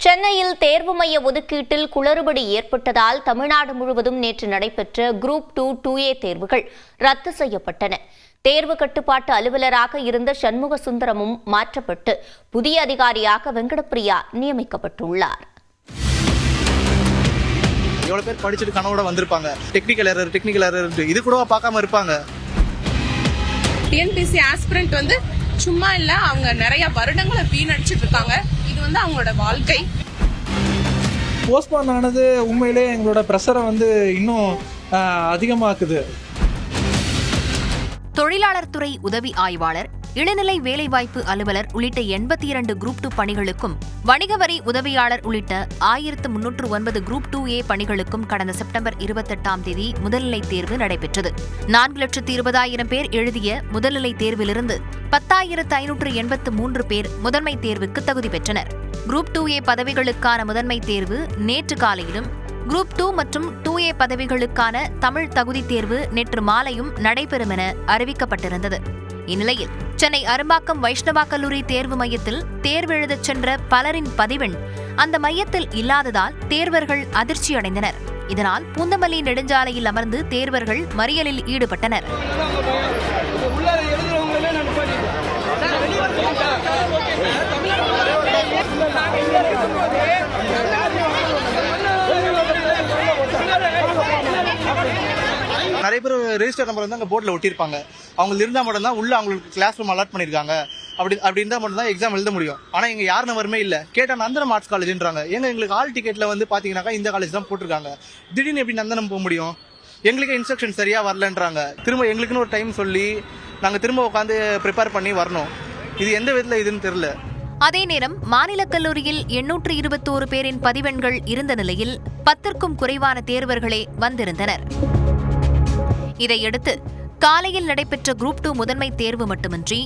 சென்னையில் தேர்வு மைய ஒதுக்கீட்டில் குளறுபடி ஏற்பட்டதால் தமிழ்நாடு முழுவதும் நேற்று நடைபெற்ற குரூப் 2 2A தேர்வுகள் ரத்து செய்யப்பட்டன. தேர்வு கட்டுப்பாட்டு அலுவலராக இருந்த சண்முக சுந்தரமும் மாற்றப்பட்டு புதிய அதிகாரியாக வெங்கடப்பிரியா நியமிக்கப்பட்டுள்ளார். எவ்வளவு பேர் படிச்சுட்டு கனவோட வந்திருப்பாங்க. டெக்னிக்கல் எரர் இது கூட பார்க்காம இருப்பாங்க. டிஎன்பிஎஸ்சி ஆஸ்பிரண்ட் சும்மா இல்ல, அவங்க நிறைய வருடங்களை வீணடிச்சிட்டு இருக்காங்க. இது அவங்களோட வாழ்க்கை. போஸ்ட்போன் ஆனது உண்மையிலே எங்களோட பிரஷரை இன்னும் அதிகமாக்குது. தொழிலாளர் துறை உதவி ஆய்வாளர், இளநிலை வேலைவாய்ப்பு அலுவலர் உள்ளிட்ட 82 குரூப் 2 பணிகளுக்கும், வணிக வரி உதவியாளர் உள்ளிட்ட 1309 குரூப் 2A பணிகளுக்கும் கடந்த செப்டம்பர் 28ஆம் தேதி முதல்நிலை தேர்வு நடைபெற்றது. 4,20,000 பேர் எழுதிய முதல்நிலை தேர்விலிருந்து 10,583 பேர் முதன்மை தேர்வுக்கு தகுதி பெற்றனர். குரூப் 2A பதவிகளுக்கான முதன்மை தேர்வு நேற்று காலையிலும், குரூப் 2 மற்றும் 2A பதவிகளுக்கான தமிழ் தகுதி தேர்வு நேற்று மாலையும் நடைபெறும் என அறிவிக்கப்பட்டிருந்தது. இந்நிலையில் சென்னை அரும்பாக்கம் வைஷ்ணவா கல்லூரி தேர்வு மையத்தில் தேர்வெழுதச் சென்ற பலரின் பதிவெண் அந்த மையத்தில் இல்லாததால் தேர்வர்கள் அதிர்ச்சியடைந்தனர். இதனால் பூந்தமல்லி நெடுஞ்சாலையில் அமர்ந்து தேர்வர்கள் மறியலில் ஈடுபட்டனர். நிறைய பேர் ரெஜிஸ்டர் நம்பர் அங்கே போர்டில் ஒட்டியிருப்பாங்க. அவங்க இருந்தால் மட்டும்தான் உள்ள அவங்களுக்கு கிளாஸ் ரூம் அலாட் பண்ணியிருக்காங்க. அப்படி இருந்தால் மட்டும்தான் எக்ஸாம் எழுத முடியும். ஆனால் இங்கே யார் நம்பருமே இல்லை. கேட்டால் நந்தனம் ஆர்ட்ஸ் காலேஜ்ன்றாங்க. எங்களுக்கு ஆல் டிக்கெட்டில் பார்த்தீங்கன்னாக்கா இந்த காலேஜ் தான் போட்டிருக்காங்க. திடீர்னு எப்படி நந்தனம் போக முடியும்? எங்களுக்கே இன்ஸ்ட்ரக்ஷன் சரியாக வரலன்றாங்க. திரும்ப எங்களுக்குன்னு ஒரு டைம் சொல்லி நாங்கள் திரும்ப உட்காந்து ப்ரிப்பேர் பண்ணி வரணும். இது எந்த விதத்தில் இதுன்னு தெரியல. அதே நேரம் மாநில கல்லூரியில் 821 பேரின் பதிவெண்கள் இருந்த நிலையில் 10க்கும் குறைவான தேர்வர்களே வந்திருந்தனர். இதையடுத்து காலையில் நடைபெற்ற குரூப் 2 முதன்மை தேர்வு மட்டுமின்றி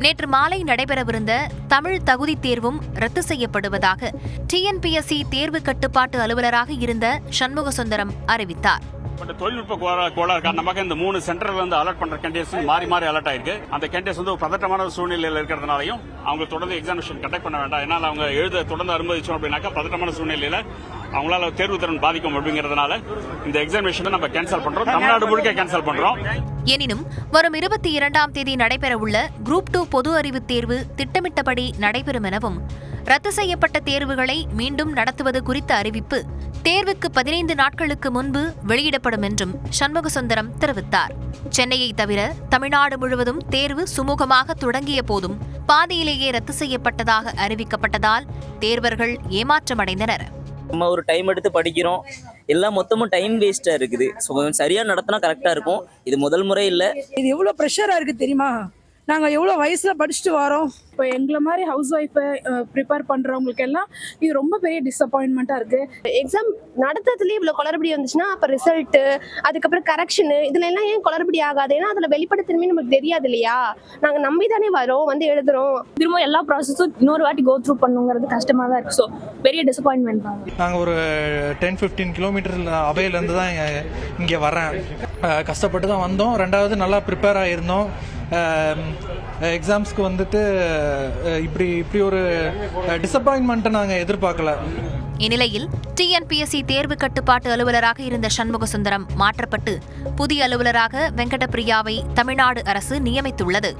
நேற்று மாலை நடைபெறவிருந்த தமிழ் தகுதி தேர்வும் ரத்து செய்யப்படுவதாக டிஎன்பிஎஸ்சி தேர்வு கட்டுப்பாட்டு அலுவலராக இருந்த சண்முக சுந்தரம் அறிவித்தார். தொழில்நுட்ப கோளாறு காரணமாக இந்த 3 சென்டர்ல அலர்ட் பண்ற கேண்டிடேட்ஸ் மாறி அலர்ட் ஆயிருக்கு. அந்த கேண்டிடேட்ஸ் ஒரு பதட்டமான சூழ்நிலையில் இருக்கிறதுனாலையும் அவங்க தொடர்ந்து எக்ஸாமினேஷன் கண்டக்ட் பண்ண வேண்டாம். ஏன்னா அவங்க எழுத தொடர்ந்து அனுமதிச்சோம் அப்படின்னாக்கா பதட்டமான சூழ்நிலையில அவங்களால தேர்வு திறன் பாதிக்கும் அப்படிங்கிறதுனால இந்த எக்ஸாமினேஷன் நம்ம கேன்சல் பண்றோம். தமிழ்நாடு முழுக்க கேன்சல் பண்றோம். எனினும் வரும் 22ஆம் தேதி நடைபெறவுள்ள குரூப் 2 பொது அறிவு தேர்வு திட்டமிட்டபடி நடைபெறும் எனவும், ரத்து செய்யப்பட்ட தேர்வுகளை மீண்டும் நடத்துவது குறித்த அறிவிப்பு தேர்வுக்கு 15 நாட்களுக்கு முன்பு வெளியிடப்படும் என்றும் சண்முக சுந்தரம் தெரிவித்தார். சென்னையை தவிர தமிழ்நாடு முழுவதும் தேர்வு சுமூகமாக தொடங்கிய போதும் பாதியிலேயே ரத்து செய்யப்பட்டதாக அறிவிக்கப்பட்டதால் தேர்வர்கள் ஏமாற்றமடைந்தனர். நம்ம ஒரு டைம் எடுத்து படிக்கிறோம், எல்லாம் மொத்தமும் டைம் வேஸ்டா இருக்குது. சரியா நடத்தினா கரெக்டா இருக்கும். இது முதல் முறை இல்லை. இது எவ்வளவு ப்ரெஷரா இருக்கு தெரியுமா? நாங்கள் எவ்வளோ வயசில் படிச்சுட்டு வரோம். இப்போ எங்களை மாதிரி ஹவுஸ் ஒய்ஃபை ப்ரிப்பேர் பண்ணுறவங்களுக்கு எல்லாம் இது ரொம்ப பெரிய டிசப்பாயின்மெண்ட்டாக இருக்குது. எக்ஸாம் நடத்துறதுலேயே இவ்வளோ குளறுபடி வந்துச்சுன்னா அப்போ ரிசல்ட்டு, அதுக்கப்புறம் கரெக்ஷனு, இதில் எல்லாம் ஏன் குளறுபடி ஆகாது? ஏன்னா அதில் வெளிப்படுத்தணுமே நமக்கு தெரியாது இல்லையா? நாங்கள் நம்பி தானே வரோம், எழுதுறோம். திரும்ப எல்லா ப்ராசஸும் இன்னொரு வாட்டி கோ த்ரூ பண்ணுங்கிறது கஷ்டமாக தான் இருக்குது. ஸோ பெரிய டிசப்பாயின்மெண்ட் தான். நாங்கள் ஒரு 10-15 கிலோமீட்டர் அவையிலேருந்து தான் இங்கே வரேன். கஷ்டப்பட்டு தான் வந்தோம். ரெண்டாவது நல்லா ப்ரிப்பேர் ஆகிருந்தோம். எக்ஸாம்ஸ்க்கு இப்படி ஒரு டிசப்பாயின்மெண்ட்டை நாங்கள் எதிர்பார்க்கல. இந்நிலையில் டிஎன்பிஎஸ்சி தேர்வு கட்டுப்பாட்டு அலுவலராக இருந்த சண்முக சுந்தரம் மாற்றப்பட்டு புதிய அலுவலராக வெங்கடப்பிரியாவை தமிழ்நாடு அரசு நியமித்துள்ளது.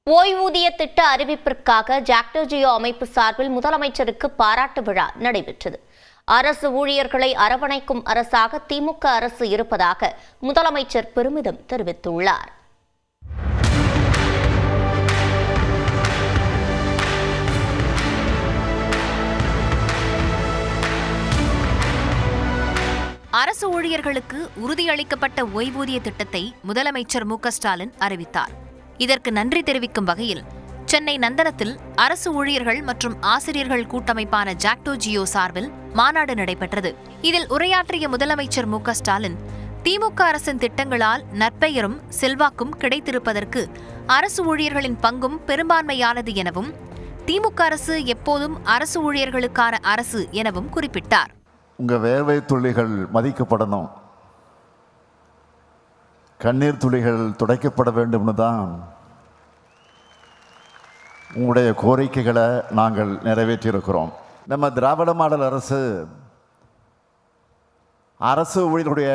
ஓய்வூதிய திட்ட அறிவிப்பிற்காக ஜாக்டோ ஜியோ அமைப்பு சார்பில் முதலமைச்சருக்கு பாராட்டு விழா நடைபெற்றது. அரசு ஊழியர்களை அரவணைக்கும் அரசாக திமுக அரசு இருப்பதாக முதலமைச்சர் பெருமிதம் தெரிவித்துள்ளார். அரசு ஊழியர்களுக்கு உறுதியளிக்கப்பட்ட ஓய்வூதிய திட்டத்தை முதலமைச்சர் மு.க.ஸ்டாலின் அறிவித்தார். இதற்கு நன்றி தெரிவிக்கும் வகையில் சென்னை நந்தனத்தில் அரசு ஊழியர்கள் மற்றும் ஆசிரியர்கள் கூட்டமைப்பான ஜாக்டோ ஜியோ சார்பில் மாநாடு நடைபெற்றது. இதில் உரையாற்றிய முதலமைச்சர் மு.க.ஸ்டாலின், திமுக அரசின் திட்டங்களால் நற்பெயரும் செல்வாக்கும் கிடைத்திருப்பதற்கு அரசு ஊழியர்களின் பங்கும் பெரும்பான்மையானது எனவும், திமுக அரசு எப்போதும் அரசு ஊழியர்களுக்கான அரசு எனவும் குறிப்பிட்டார். உங்க வேர்வை துளிகள் மதிக்கப்படணும், கண்ணீர் துளிகள் துடைக்கப்பட வேண்டும்னு தான் உங்களுடைய கோரிக்கைகளை நாங்கள் நிறைவேற்றியிருக்கிறோம். நம்ம திராவிட மாடல் அரசு ஊழியர்களுடைய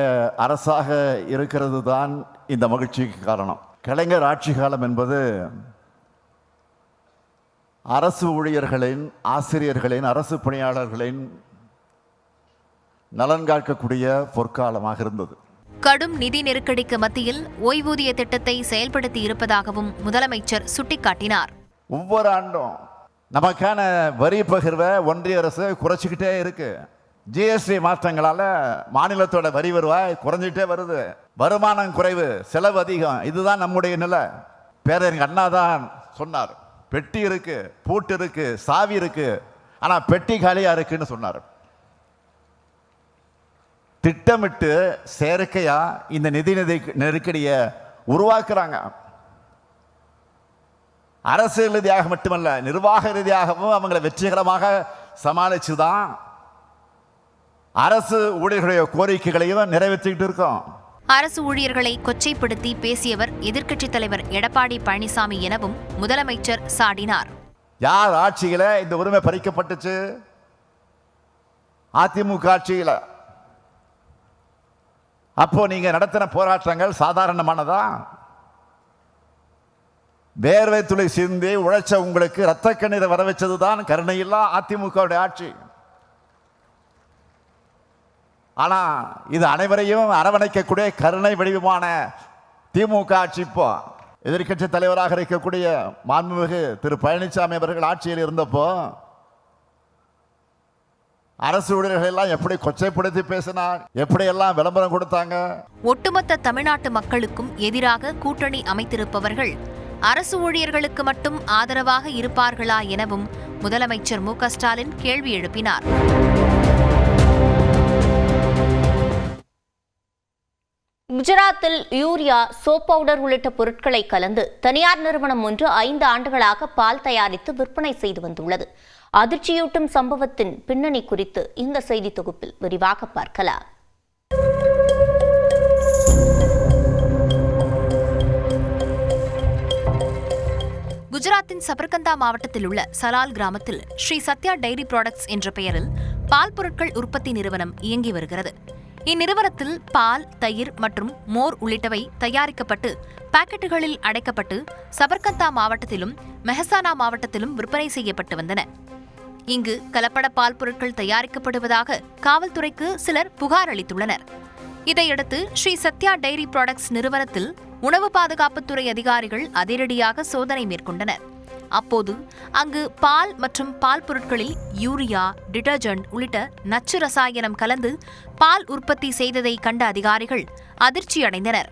அரசாக இருக்கிறது தான் இந்த மகிழ்ச்சிக்கு காரணம். கலைஞர் ஆட்சி காலம் என்பது அரசு ஊழியர்களின், ஆசிரியர்களின், அரசு பணியாளர்களின் நலன் காக்கக்கூடிய பொற்காலமாக இருந்தது. கடும் நிதி நெருக்கடிக்கு மத்தியில் ஓய்வூதிய திட்டத்தை செயல்படுத்தி இருப்பதாகவும் முதலமைச்சர் சுட்டிக்காட்டினார். ஒவ்வொரு ஆண்டும் நமக்கான வரி பகிர்வை ஒன்றிய அரசு குறைச்சிக்கிட்டே இருக்கு. ஜிஎஸ்டி மாற்றங்களால மாநிலத்தோட வரி வருவாய் குறைஞ்சிட்டே வருது. வருமானம் குறைவு, செலவு அதிகம். இதுதான் நம்முடைய நிலை. பேரறிஞர் அண்ணா தான் சொன்னார், பெட்டி இருக்கு, பூட்டு இருக்கு, சாவி இருக்கு, ஆனா பெட்டி காலியா இருக்குன்னு சொன்னார். திட்டமிட்டு செயற்கையா இந்த நிதி நெருக்கடியை உருவாக்குறாங்க. அரசியல் ரீதியாக மட்டுமல்ல, நிர்வாக ரீதியாகவும் அவங்களை வெற்றிகரமாக சமாளிச்சுதான் அரசு ஊழியர்களுடைய கோரிக்கைகளையும் நிறைவேற்றிட்டு இருக்கோம். அரசு ஊழியர்களை கொச்சைப்படுத்தி பேசியவர் எதிர்க்கட்சித் தலைவர் எடப்பாடி பழனிசாமி எனவும் முதலமைச்சர் சாடினார். யார் ஆட்சியில இந்த உரிமை பறிக்கப்பட்டுச்சு? அதிமுக ஆட்சியில. அப்போ நீங்க நடத்தின போராட்டங்கள் சாதாரணமானதா? வேர்வை துளி சிந்தி உழைச்ச உங்களுக்கு ரத்த கண்ணீரை வர வச்சதுதான் கருணையில்லா அதிமுக ஆட்சி. ஆனா இது அனைவரையும் அரவணைக்கக்கூடிய கருணை வடிவமான திமுக ஆட்சி. இப்போ எதிர்க்கட்சி தலைவராக இருக்கக்கூடிய மாண்புமிகு திரு பழனிசாமி அவர்கள் ஆட்சியில் இருந்தப்போ அரசு ஊழியர்கள் எல்லாம் எப்படி கொச்சைப்படுத்தி பேசினார், எப்படி எல்லாம் விளம்பரம் கொடுத்தாங்க. ஒட்டுமொத்த தமிழ்நாட்டு மக்களுக்கும் எதிராக கூட்டணி அமைத்திருப்பவர்கள் அரசு ஊழியர்களுக்கு மட்டும் ஆதரவாக இருப்பார்களா எனவும் முதலமைச்சர் மு.க.ஸ்டாலின் கேள்வி எழுப்பினார். குஜராத்தில் யூரியா, சோப் பவுடர் உள்ளிட்ட பொருட்களை கலந்து தனியார் நிறுவனம் ஒன்று 5 ஆண்டுகளாக பால் தயாரித்து விற்பனை செய்து வந்துள்ளது. அதிர்ச்சியூட்டும் சம்பவத்தின் பின்னணி குறித்து இந்த செய்தி தொகுப்பில் விரிவாக பார்க்கலாம். குஜராத்தின் சபர்கந்தா மாவட்டத்தில் உள்ள சலால் கிராமத்தில் ஸ்ரீ சத்யா டைரி ப்ராடக்ட்ஸ் என்ற பெயரில் பால் பொருட்கள் உற்பத்தி நிறுவனம் இயங்கி வருகிறது. இந்நிறுவனத்தில் பால், தயிர் மற்றும் மோர் உள்ளிட்டவை தயாரிக்கப்பட்டு பாக்கெட்டுகளில் அடைக்கப்பட்டு சபர்கந்தா மாவட்டத்திலும் மெஹசானா மாவட்டத்திலும் விற்பனை செய்யப்பட்டு வந்தன. இங்கு கலப்பட பால் பொருட்கள் தயாரிக்கப்படுவதாக காவல்துறைக்கு சிலர் புகார் அளித்துள்ளனர். இதையடுத்து ஸ்ரீ சத்யா டைரி ப்ராடக்ட்ஸ் நிறுவனத்தில் உணவு பாதுகாப்புத்துறை அதிகாரிகள் அதிரடியாக சோதனை மேற்கொண்டனர். அப்போது அங்கு பால் மற்றும் பால் பொருட்களில் யூரியா, டிடர்ஜென்ட் உள்ளிட்ட நச்சு ரசாயனம் கலந்து பால் உற்பத்தி செய்ததை கண்ட அதிகாரிகள் அதிர்ச்சியடைந்தனர்.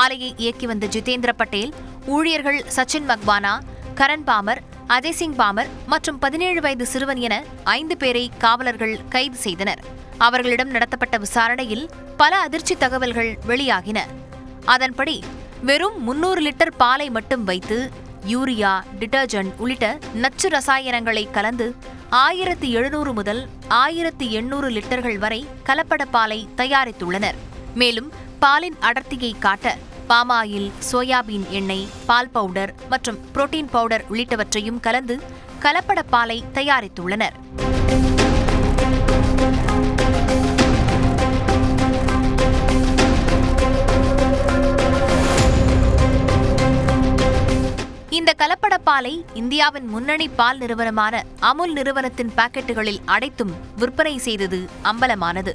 ஆலையை இயக்கி வந்த ஜிதேந்திர பட்டேல், ஊழியர்கள் சச்சின் மக்வானா, கரண் பாமர், அஜய் சிங் பாமர் மற்றும் 17 வயது சிறுவன் என 5 பேரை காவலர்கள் கைது செய்தனர். அவர்களிடம் நடத்தப்பட்ட விசாரணையில் பல அதிர்ச்சி தகவல்கள் வெளியாகின. அதன்படி வெறும் 300 லிட்டர் பாலை மட்டும் வைத்து யூரியா, டிடர்ஜென்ட் உள்ளிட்ட நச்சு ரசாயனங்களை கலந்து 1700 முதல் 1800 லிட்டர்கள் வரை கலப்பட பாலை தயாரித்துள்ளனர். மேலும் பாலின் அடர்த்தியை காட்ட பாமாயில், சோயாபீன் எண்ணெய், பால் பவுடர் மற்றும் புரோட்டீன் பவுடர் உள்ளிட்டவற்றையும் கலந்து கலப்பட பாலை தயாரித்துள்ளனர். இந்த கலப்பட பாலை இந்தியாவின் முன்னணி பால் நிறுவனமான அமுல் நிறுவனத்தின் பாக்கெட்டுகளில் அடைத்தும் விற்பனை செய்தது அம்பலமானது.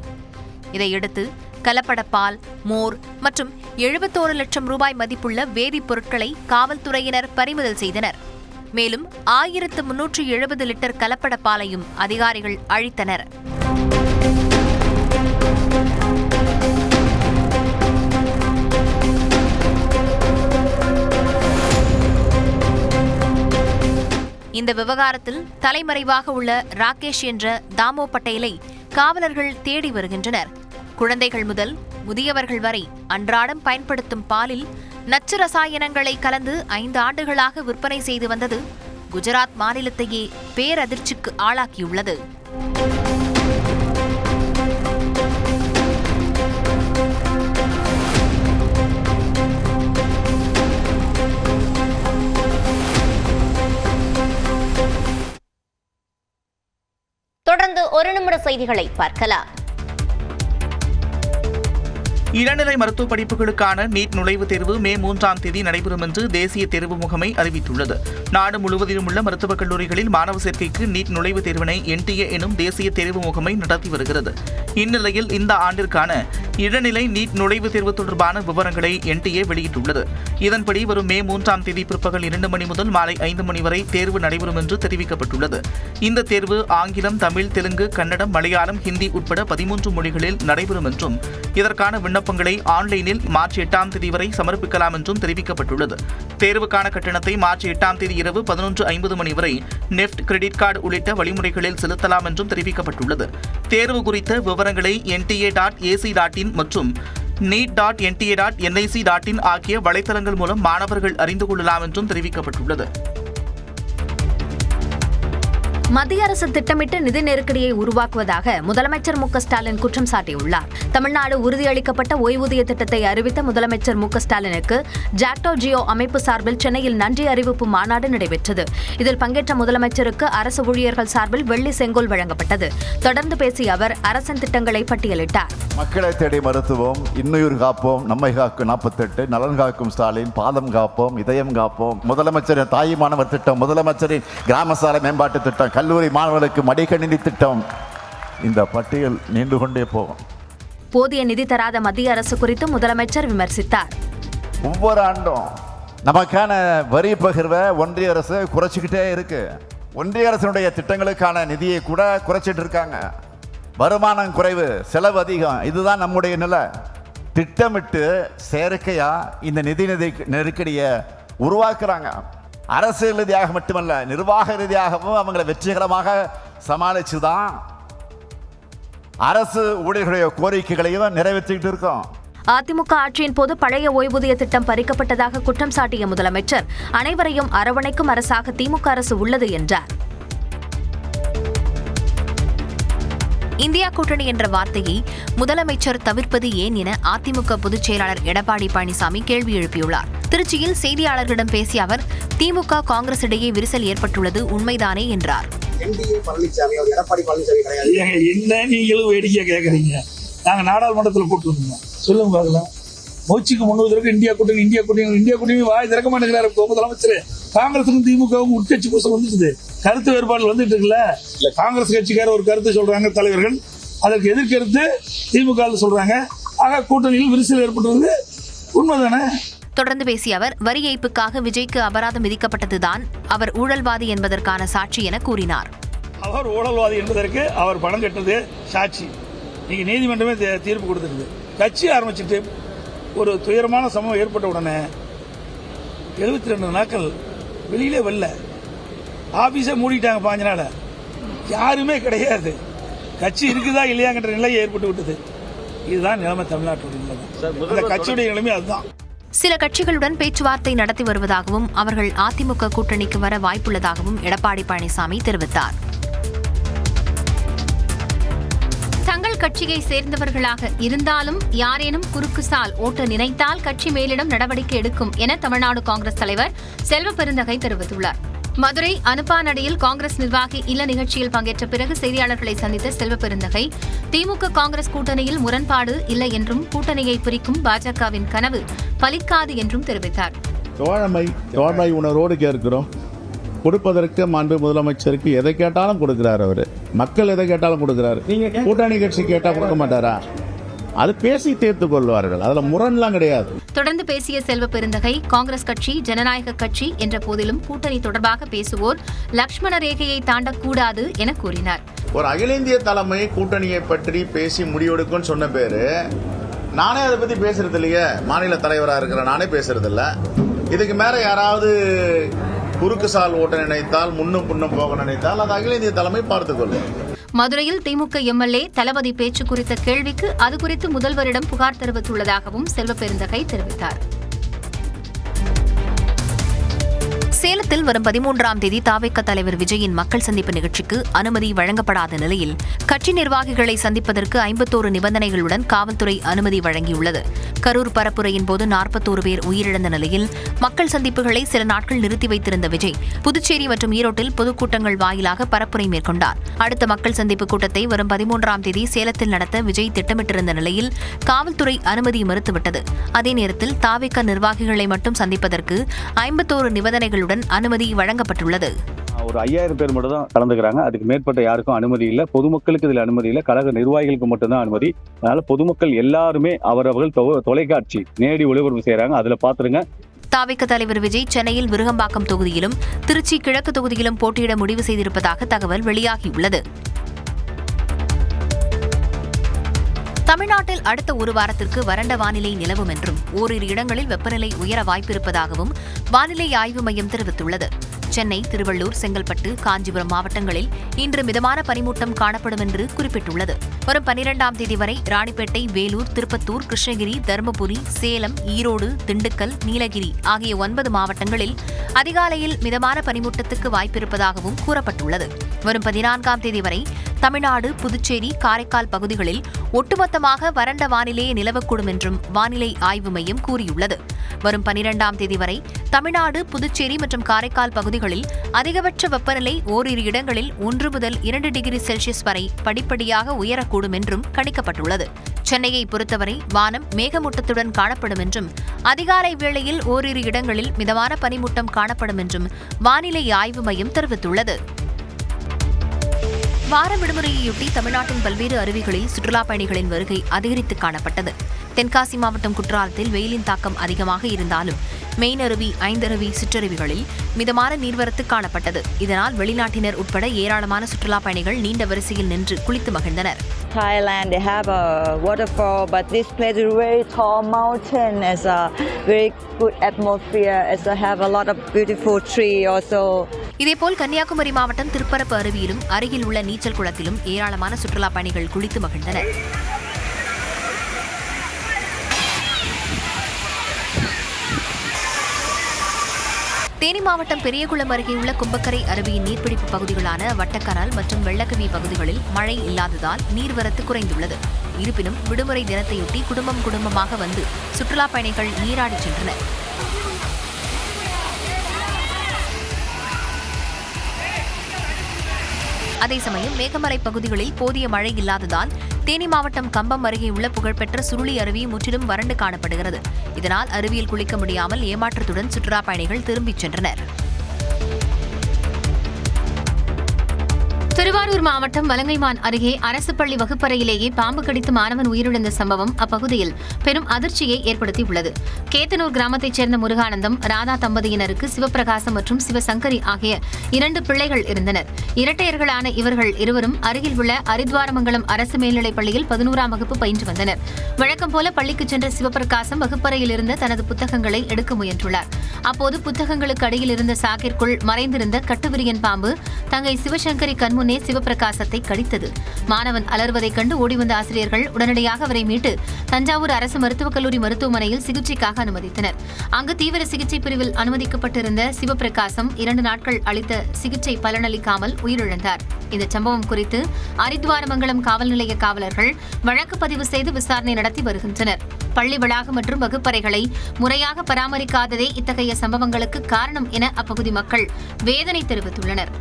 இதையடுத்து கலப்பட பால், மோர் மற்றும் 71 லட்சம் ரூபாய் மதிப்புள்ள வேதிப்பொருட்களை காவல்துறையினர் பறிமுதல் செய்தனர். மேலும் 1370 லிட்டர் கலப்பட பாலையும் அதிகாரிகள் அழித்தனர். இந்த விவகாரத்தில் தலைமறைவாக உள்ள ராகேஷ் என்ற தாமோ பட்டேலை காவலர்கள் தேடி வருகின்றனர். குழந்தைகள் முதல் முதியவர்கள் வரை அன்றாடம் பயன்படுத்தும் பாலில் நச்சு ரசாயனங்களை கலந்து 5 ஆண்டுகளாக விற்பனை செய்து வந்தது குஜராத் மாநிலத்தையே பேரதிர்ச்சிக்கு ஆளாக்கியுள்ளது. தொடர்ந்து ஒரு நிமிட செய்திகளை பார்க்கலாம். இளநிலை மருத்துவ படிப்புகளுக்கான நீட் நுழைவுத் தேர்வு மே 3ஆம் தேதி நடைபெறும் என்று தேசிய தேர்வு முகமை அறிவித்துள்ளது. நாடு முழுவதிலும் உள்ள மருத்துவக் கல்லூரிகளில் மாணவ சேர்க்கைக்கு நீட் நுழைவுத் தேர்வினை NTA எனும் தேசிய தேர்வு முகமை நடத்தி வருகிறது. இந்நிலையில் இந்த ஆண்டிற்கான இளநிலை நீட் நுழைவுத் தேர்வு தொடர்பான விவரங்களை NTA வெளியிட்டுள்ளது. இதன்படி வரும் மே 3ஆம் தேதி பிற்பகல் 2 மணி முதல் மாலை 5 மணி வரை தேர்வு நடைபெறும் என்று தெரிவிக்கப்பட்டுள்ளது. இந்த தேர்வு ஆங்கிலம், தமிழ், தெலுங்கு, கன்னடம், மலையாளம், ஹிந்தி உட்பட 13 மொழிகளில் நடைபெறும் என்றும் இதற்கான விண்ணப்பங்களை ஆன்லைனில் மார்ச் 8ஆம் தேதி வரை சமர்ப்பிக்கலாம் என்றும் தெரிவிக்கப்பட்டுள்ளது. தேர்வுக்கான கட்டணத்தை மார்ச் 8ஆம் தேதி இரவு 11:50 மணி வரை நெஃப்ட், கிரெடிட் கார்டு உள்ளிட்ட வழிமுறைகளில் செலுத்தலாம் என்றும் தெரிவிக்கப்பட்டுள்ளது. தேர்வு குறித்த விவரங்களை NTA.ac.in மற்றும் neet.nta.nic.in ஆகிய வலைத்தளங்கள் மூலம் மாணவர்கள் அறிந்து கொள்ளலாம் என்றும் தெரிவிக்கப்பட்டுள்ளது. மத்திய அரசு திட்டமிட்டு நிதி நெருக்கடியை உருவாக்குவதாக முதலமைச்சர் ஸ்டாலின் குற்றம் சாட்டியுள்ளார். தமிழ்நாடு உறுதியளிக்கப்பட்ட ஓய்வூதிய திட்டத்தை அறிவித்த முதலமைச்சர் ஸ்டாலினுக்கு ஜாக்டோ ஜியோ அமைப்பு சார்பில் சென்னையில் நன்றி அறிவிப்பு மாநாடு நடைபெற்றது. இதில் பங்கேற்ற முதலமைச்சருக்கு அரசு ஊழியர்கள் சார்பில் வெள்ளி செங்கோல் வழங்கப்பட்டது. தொடர்ந்து பேசிய அவர் அரசின் திட்டங்களை பட்டியலிட்டார். மக்களை தேடி மருத்துவம், இன்னுயிர் காப்போம், நம்மை காக்கும் 48, நலன் காக்கும் ஸ்டாலின், பாதம் காப்போம், இதயம் காப்போம், முதலமைச்சரின் தாய் மாணவர் திட்டம், முதலமைச்சரின் கிராம சாலை மேம்பாட்டு திட்டம், கல்லூரி மாணவர்களுக்கு மடிக்கணினி திட்டம், இந்த பட்டியல் நீண்டு கொண்டே போகும். போதிய நிதி தராத மத்திய அரசு குறித்து முதலமைச்சர் விமர்சித்தார். ஒவ்வொரு ஆண்டும் நமக்கான வரி பகிர்வை ஒன்றிய அரசு குறைச்சிக்கிட்டே இருக்கு. ஒன்றிய அரசினுடைய திட்டங்களுக்கான நிதியை கூட குறைச்சிட்டு இருக்காங்க. வருமானம் குறைவு, செலவு அதிகம், இதுதான் நம்முடைய நிலை. திட்டமிட்டு செயற்கையா இந்த நிதி நெருக்கடியை உருவாக்குறாங்க. அரசியல் ரீதியாக மட்டுமல்ல, நிர்வாக ரீதியாகவும் அவங்களை வெற்றிகரமாக சமாளிச்சுதான் அரசு ஊழியர்களுடைய கோரிக்கைகளையும் நிறைவேற்றிக்கிட்டு இருக்கோம். அதிமுக ஆட்சியின் போது பழைய ஓய்வூதிய திட்டம் பறிக்கப்பட்டதாக குற்றம் சாட்டிய முதலமைச்சர் அனைவரையும் அரவணைக்கும் அரசாக திமுக அரசு உள்ளது என்றார். இந்தியா கூட்டணி என்ற வார்த்தையை முதலமைச்சர் தவிர்ப்பது ஏன் என அதிமுக பொதுச் செயலாளர் எடப்பாடி பழனிசாமி கேள்வி எழுப்பியுள்ளார். திருச்சியில் செய்தியாளர்களிடம் பேசிய அவர், திமுக காங்கிரஸ் இடையே விரிசல் ஏற்பட்டுள்ளது உண்மைதானே என்றார். என்ன நீங்களும் வேடிக்கையா கேட்கறீங்க? நாங்க நாடாளுமன்றத்தில் கூட்டு வந்தோம், சொல்லுங்க பார்க்கலாம். மூச்சுக்கு முன்னுவதற்கு இந்தியா கூட்டணி வாய் திறக்க மாட்டேங்கிறாரு முதலமைச்சர். காங்கிரசுக்கும் திமுகவும் உட்கட்சி பூசம் வந்துச்சு, கருத்து வேறுபாடு வந்துட்டு இருக்குல்ல. காங்கிரஸ் கட்சிக்கார ஒரு கருத்து சொல்றாங்க தலைவர்கள், அதற்கு எதிர்கருத்து திமுக சொல்றாங்க. ஆக கூட்டணியில் விரிசல் ஏற்பட்டுள்ளது உண்மைதானே? தொடர்ந்து பேசிய அவர், வரி ஏய்ப்புக்காக விஜய்க்கு அபராதம் விதிக்கப்பட்டதுதான் அவர் ஊழல்வாதி என்பதற்கான சாட்சி என கூறினார். அவர் ஊழல்வாதி என்பதற்கு அவர் பணம் கட்டது சாட்சி. நீங்க நீதிமன்றமே தீர்ப்பு கொடுத்துருக்கு. கட்சி ஆரம்பிச்சுட்டு ஒரு துயரமான சம்பவம் ஏற்பட்ட உடனே 72 நாட்கள் வெளியிலே வரல, ஆபீஸை மூடிட்டாங்க. 5 நாள் யாருமே கிடையாது. கட்சி இருக்குதா இல்லையாங்கிற நிலை ஏற்பட்டு விட்டது. இதுதான் நிலைமை, தமிழ்நாட்டுடைய நிலைமை. அந்த கட்சியுடைய நிலைமை அதுதான். சில கட்சிகளுடன் பேச்சுவார்த்தை நடத்தி வருவதாகவும் அவர்கள் அதிமுக கூட்டணிக்கு வர வாய்ப்புள்ளதாகவும் எடப்பாடி பழனிசாமி தெரிவித்தார். தங்கள் கட்சியை சேர்ந்தவர்களாக இருந்தாலும் யாரேனும் குறுக்கு சால் ஓட்ட நினைத்தால் கட்சி மேலிடம் நடவடிக்கை எடுக்கும் என தமிழ்நாடு காங்கிரஸ் தலைவர் செல்வ பெருந்தகை தெரிவித்துள்ளார். மதுரை அனுப்பானடியில் காங்கிரஸ் நிர்வாகி இல்ல நிகழ்ச்சியில் பங்கேற்ற பிறகு செய்தியாளர்களை சந்தித்த செல்வ பெருந்தகை, திமுக காங்கிரஸ் கூட்டணியில் முரண்பாடு இல்லை என்றும் கூட்டணியை பிரிக்கும் பாஜகவின் கனவு பலிக்காது என்றும் தெரிவித்தார். தோழமை உணர்வோடு கேட்கிறோம். கொடுப்பதற்கு மாண்பு முதலமைச்சருக்கு எதை கேட்டாலும் கொடுக்கிறார். அவரு மக்கள் எதை கேட்டாலும் கொடுக்கிறாரு. கூட்டணி கட்சி கேட்டா கொடுக்க மாட்டாரா? அது பேசி தீர்த்து கொள்வார்கள். அதுல முரண்லாம் கிடையாது. தொடர்ந்து பேசிய செல்வ பெருந்தகை, காங்கிரஸ் கட்சி ஜனநாயக கட்சி என்ற போதிலும் கூட்டணி தொடர்பாக பேசுவோர் லக்ஷ்மண ரேகையை தாண்டக்கூடாது என கூறினார். ஒரு அகில இந்திய தலைமை கூட்டணியை பற்றி பேசி முடிவெடுக்கும் சொன்ன பேரு, நானே அதை பத்தி பேசுறது இல்லையே. மாநில தலைவராக இருக்கிற நானே பேசுறது இல்ல. இதுக்கு மேல யாராவது குறுக்கு சால் ஓட்ட நினைத்தால், முன்னும் பின்னும் போக நினைத்தால் அது அகில இந்திய தலைமை பார்த்துக்கொள்ளும். மதுரையில் திமுக எம்எல்ஏ தளபதி பேச்சு குறித்த கேள்விக்கு அது குறித்து முதல்வரிடம் புகார் தெரிவித்துள்ளதாகவும் செல்வ பெருந்தகை தெரிவித்தார். சேலத்தில் வரும் 13ஆம் தேதி தாவேக தலைவர் விஜயின் மக்கள் சந்திப்பு நிகழ்ச்சிக்கு அனுமதி வழங்கப்படாத நிலையில் கட்சி நிர்வாகிகளை சந்திப்பதற்கு 51 நிபந்தனைகளுடன் காவல்துறை அனுமதி வழங்கியுள்ளது. கரூர் பரப்புரையின் போது 41 பேர் உயிரிழந்த நிலையில் மக்கள் சந்திப்புகளை சில நாட்கள் நிறுத்தி வைத்திருந்த விஜய் புதுச்சேரி மற்றும் ஈரோட்டில் பொதுக்கூட்டங்கள் வாயிலாக பரப்புரை மேற்கொண்டார். அடுத்த மக்கள் சந்திப்பு கூட்டத்தை வரும் 13ஆம் தேதி சேலத்தில் நடத்த விஜய் திட்டமிட்டிருந்த நிலையில் காவல்துறை அனுமதி மறுத்துவிட்டது. அதே நேரத்தில் தாவேக நிர்வாகிகளை மட்டும் சந்திப்பதற்கு 51 நிபந்தனைகளுடன் அனுமதி வழங்கப்பட்டுள்ளது. ஒரு 5000 பேர் மட்டும் தான் கலந்துக்கிறாங்க. அதுக்கு மேற்பட்ட யாருக்கும் அனுமதி இல்லை. பொதுமக்களுக்கு இதில் அனுமதி இல்லை. கழக நிர்வாகிகளுக்கு மட்டும்தான் அனுமதி. அதனால பொதுமக்கள் எல்லாருமே அவரவர்கள் தொலைக்காட்சி நேரடி ஒளிபரப்பு செய்யறாங்க. அதுல பாத்துருங்க. தாவேக தலைவர் விஜய் சென்னையில் விருகம்பாக்கம் தொகுதியிலும் திருச்சி கிழக்கு தொகுதியிலும் போட்டியிட முடிவு செய்திருப்பதாக தகவல் வெளியாகியுள்ளது. தமிழ்நாட்டில் அடுத்த ஒரு வாரத்திற்கு வறண்ட வானிலை நிலவும் என்றும் ஓரிரு இடங்களில் வெப்பநிலை உயர வாய்ப்பிருப்பதாகவும் வானிலை ஆய்வு மையம் தெரிவித்துள்ளது. சென்னை, திருவள்ளூர், செங்கல்பட்டு, காஞ்சிபுரம் மாவட்டங்களில் இன்று மிதமான பனிமூட்டம் காணப்படும் என்று குறிப்பிட்டுள்ளது. வரும் 12ஆம் தேதி வரை ராணிப்பேட்டை, வேலூர், திருப்பத்தூர், கிருஷ்ணகிரி, தருமபுரி, சேலம், ஈரோடு, திண்டுக்கல், நீலகிரி ஆகிய 9 மாவட்டங்களில் அதிகாலையில் மிதமான பனிமூட்டத்துக்கு வாய்ப்பிருப்பதாகவும் கூறப்பட்டுள்ளது. வரும் 14ஆம் தேதி வரை தமிழ்நாடு, புதுச்சேரி, காரைக்கால் பகுதிகளில் ஒட்டுமொத்தமாக வறண்ட வானிலையே நிலவக்கூடும் என்றும் வானிலை ஆய்வு மையம் கூறியுள்ளது. வரும் 12ஆம் தேதி வரை தமிழ்நாடு, புதுச்சேரி மற்றும் காரைக்கால் பகுதிகளில் அதிகபட்ச வெப்பநிலை ஓரிரு இடங்களில் 1 முதல் 2 டிகிரி செல்சியஸ் வரை படிப்படியாக உயரக்கூடும் என்றும் கணிக்கப்பட்டுள்ளது. சென்னையை பொறுத்தவரை வானம் மேகமூட்டத்துடன் காணப்படும் என்றும் அதிகாலை வேளையில் ஓரிரு இடங்களில் மிதமான பனிமூட்டம் காணப்படும் என்றும் வானிலை ஆய்வு மையம் தெரிவித்துள்ளது. வார விடுமுறையொட்டி தமிழ்நாட்டின் பல்வேறு அருவிகளில் சுற்றுலாப் பயணிகளின் வருகை அதிகரித்து காணப்பட்டது. தென்காசி மாவட்டம் குற்றாலத்தில் வெயிலின் தாக்கம் அதிகமாக இருந்தாலும் மெயின் அருவி, ஐந்தருவி, சிற்றருவிகளில் மிதமான நீர்வரத்து காணப்பட்டது. இதனால் வெளிநாட்டினர் உட்பட ஏராளமான சுற்றுலாப் பயணிகள் நீண்ட வரிசையில் நின்று குளித்து மகிழ்ந்தனர். Thailand, they have a waterfall, but this place is very tall mountain. It's a very good atmosphere. It's have a lot of beautiful tree also. இதேபோல் கன்னியாகுமரி மாவட்டம் திருப்பரப்பு அருவியிலும் அருகில் உள்ள நீச்சல் குளத்திலும் ஏராளமான சுற்றுலாப் பயணிகள் குளித்து மகிழ்ந்தனர். தேனி மாவட்டம் பெரியகுளம் அருகே உள்ள கும்பக்கரை அருவியின் நீர்பிடிப்பு பகுதிகளான வட்டக்கனால் மற்றும் வெள்ளக்கவி பகுதிகளில் மழை இல்லாததால் நீர்வரத்து குறைந்துள்ளது. இருப்பினும் விடுமுறை தினத்தையொட்டி குடும்பமாக வந்து சுற்றுலாப் பயணிகள் நீராடி சென்றனர். அதே சமயம் மேகமலை பகுதிகளில் போதிய மழை இல்லாததால் தேனி மாவட்டம் கம்பம் அருகே உள்ள புகழ்பெற்ற சுருளி அருவி முற்றிலும் வறண்டு காணப்படுகிறது. இதனால் அருவியில் குளிக்க முடியாமல் ஏமாற்றத்துடன் சுற்றுலாப் பயணிகள் திரும்பிச் சென்றனர். திருவாரூர் மாவட்டம் வலங்கைமான் அருகே அரசு பள்ளி வகுப்பறையிலேயே பாம்பு கடித்து மாணவன் உயிரிழந்த சம்பவம் அப்பகுதியில் பெரும் அதிர்ச்சியை ஏற்படுத்தியுள்ளது. கேத்தனூர் கிராமத்தைச் சேர்ந்த முருகானந்தம், ராதா தம்பதியினருக்கு சிவபிரகாசம் மற்றும் சிவசங்கரி ஆகிய 2 பிள்ளைகள் இருந்தனர். இரட்டையர்களான இவர்கள் இருவரும் அருகில் உள்ள அரித்வாரமங்கலம் அரசு மேல்நிலைப் பள்ளியில் 11ஆம் வகுப்பு பயின்று வந்தனர். வழக்கம் போல பள்ளிக்கு சென்ற சிவபிரகாசம் வகுப்பறையில் இருந்த தனது புத்தகங்களை எடுக்க முயன்றுள்ளார். அப்போது புத்தகங்களுக்கு அடியில் இருந்த சாக்கிற்குள் மறைந்திருந்த கட்டுவிரியன் பாம்பு தங்கை சிவசங்கரி கண்முன்னே சிவபிரகாசத்தை கடித்தது. மாணவன் அலறுவதைக் கண்டு ஓடிவந்த ஆசிரியர்கள் உடனடியாக அவரை மீட்டு தஞ்சாவூர் அரசு மருத்துவக் கல்லூரி மருத்துவமனையில் சிகிச்சைக்காக அனுமதித்தனர். அங்கு தீவிர சிகிச்சை பிரிவில் அனுமதிக்கப்பட்டிருந்த சிவபிரகாசம் 2 நாட்கள் அளித்த சிகிச்சை பலனளிக்காமல் உயிரிழந்தார். இந்த சம்பவம் குறித்து அரித்வாரமங்கலம் காவல் நிலைய காவலர்கள் வழக்கு பதிவு செய்து விசாரணை நடத்தி வருகின்றனர். பள்ளி வளாகம் மற்றும் வகுப்பறைகளை முறையாக பராமரிக்காததே இத்தகைய சம்பவங்களுக்கு காரணம் என அப்பகுதி மக்கள் வேதனை தெரிவித்துள்ளனர்.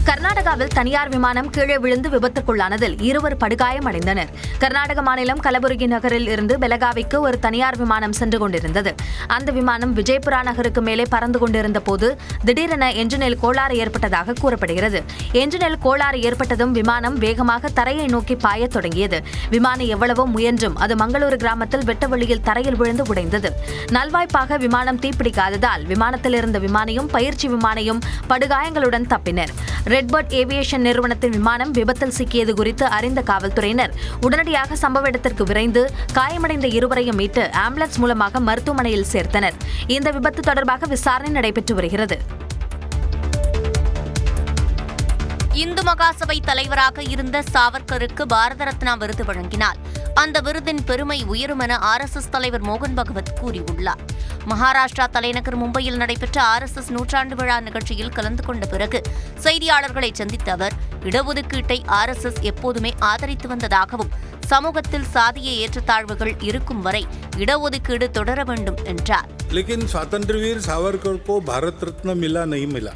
கர்நாடகாவில் தனியார் விமானம் கீழே விழுந்து விபத்துக்குள்ளானதில் 2 படுகாயமடைந்தனர். கர்நாடக மாநிலம் கலபுரகி நகரில் இருந்து பெலகாவிக்கு ஒரு தனியார் விமானம் சென்று கொண்டிருந்தது. அந்த விமானம் விஜயபுரா நகருக்கு மேலே பறந்து கொண்டிருந்த போது திடீரென என்ஜினில் கோளாறு ஏற்பட்டதாக கூறப்படுகிறது. என்ஜினில் கோளாறு ஏற்பட்டதும் விமானம் வேகமாக தரையை நோக்கி பாயத் தொடங்கியது. விமானம் எவ்வளவோ முயன்றும் அது மங்களூரு கிராமத்தில் வெட்டவெளியில் தரையில் விழுந்து உடைந்தது. நல்வாய்ப்பாக விமானம் தீப்பிடிக்காததால் விமானத்தில் இருந்த விமானியும் பயிற்சி விமானியும் படுகாயங்களுடன் தப்பினர். ரெட்பர்ட் ஏவியேஷன் நிறுவனத்தின் விமானம் விபத்தில் சிக்கியது குறித்து அறிந்த காவல்துறையினர் உடனடியாக சம்பவ இடத்திற்கு விரைந்து காயமடைந்த 2வரையும் மீட்டு ஆம்புலன்ஸ் மூலமாக மருத்துவமனையில் சேர்த்தனர். இந்த விபத்து தொடர்பாக விசாரணை நடைபெற்று வருகிறது. இந்து மகாசபை தலைவராக இருந்த சாவர்கருக்கு பாரத ரத்னா விருது வழங்கினார். அந்த விருதின் பெருமை உயரும் என RSS தலைவர் மோகன் பகவத் கூறியுள்ளார். மகாராஷ்டிரா தலைநகர் மும்பையில் நடைபெற்ற RSS நூற்றாண்டு விழா நிகழ்ச்சியில் கலந்து கொண்ட பிறகு செய்தியாளர்களை சந்தித்த அவர், இடஒதுக்கீட்டை RSS எப்போதுமே ஆதரித்து வந்ததாகவும் சமூகத்தில் சாதிய ஏற்றத்தாழ்வுகள் இருக்கும் வரை இடஒதுக்கீடு தொடர வேண்டும் என்றார். लेकिन स्वातंत्र्यवीर सावरकर को भारत रत्न मिला नहीं मिला,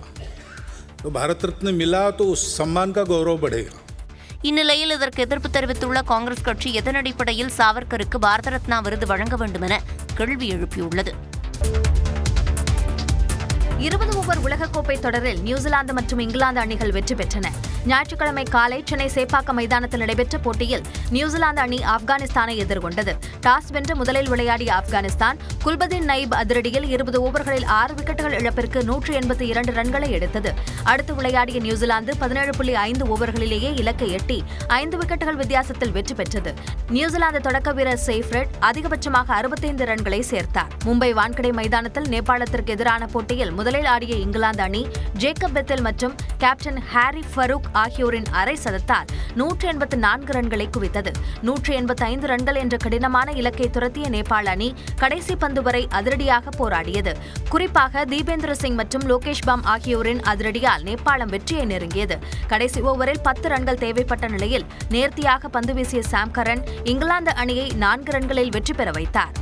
तो भारत रत्न मिला तो उस सम्मान का गौरव बढ़ेगा. இந்நிலையில் இதற்கு எதிர்ப்பு தெரிவித்துள்ள காங்கிரஸ் கட்சி எதன் அடிப்படையில் சாவர்கருக்கு பாரத ரத்னா விருது வழங்க வேண்டும் என கேள்வி எழுப்பியுள்ளது. 20 ஓவர் உலகக்கோப்பை தொடரில் நியூசிலாந்து மற்றும் இங்கிலாந்து அணிகள் வெற்றி பெற்றன. ஞாயிற்றுக்கிழமை காலை சென்னை சேப்பாக்கம் மைதானத்தில் நடைபெற்ற போட்டியில் நியூசிலாந்து அணி ஆப்கானிஸ்தானை எதிர்கொண்டது. டாஸ் வென்று முதலில் விளையாடிய ஆப்கானிஸ்தான் குல்பதீன் நயீப் அதிரடியில் 20 ஓவர்களில் 6 விக்கெட்டுகள் இழப்பிற்கு 182 ரன்களை எடுத்தது. அடுத்து விளையாடிய நியூசிலாந்து 17.5 ஓவர்களிலேயே இலக்கை எட்டி 5 விக்கெட்டுகள் வித்தியாசத்தில் வெற்றி பெற்றது. நியூசிலாந்து தொடக்க வீரர் சேஃப்ரெட் அதிகபட்சமாக 65 ரன்களை சேர்த்தார். மும்பை வான்கடை மைதானத்தில் நேபாளத்திற்கு எதிரான போட்டியில் முதலில் ஆடிய இங்கிலாந்து அணி ஜேக்கப் பெத்தல் மற்றும் கேப்டன் ஹாரி ஃபரூக் ஆகியோரின் அரை சதத்தால் 184 ரன்களை குவித்தது. 185 ரன்கள் என்ற கடினமான இலக்கை துரத்திய நேபாள அணி கடைசி பந்து வரை அதிரடியாக போராடியது. குறிப்பாக தீபேந்திர சிங் மற்றும் லோகேஷ் பாம் ஆகியோரின் அதிரடியால் நேபாளம் வெற்றியை நெருங்கியது. கடைசி ஓவரில் 10 ரன்கள் தேவைப்பட்ட நிலையில் நேர்த்தியாக பந்து வீசிய சாம் கரன் இங்கிலாந்து அணியை 4 ரன்களில் வெற்றி பெற வைத்தார்.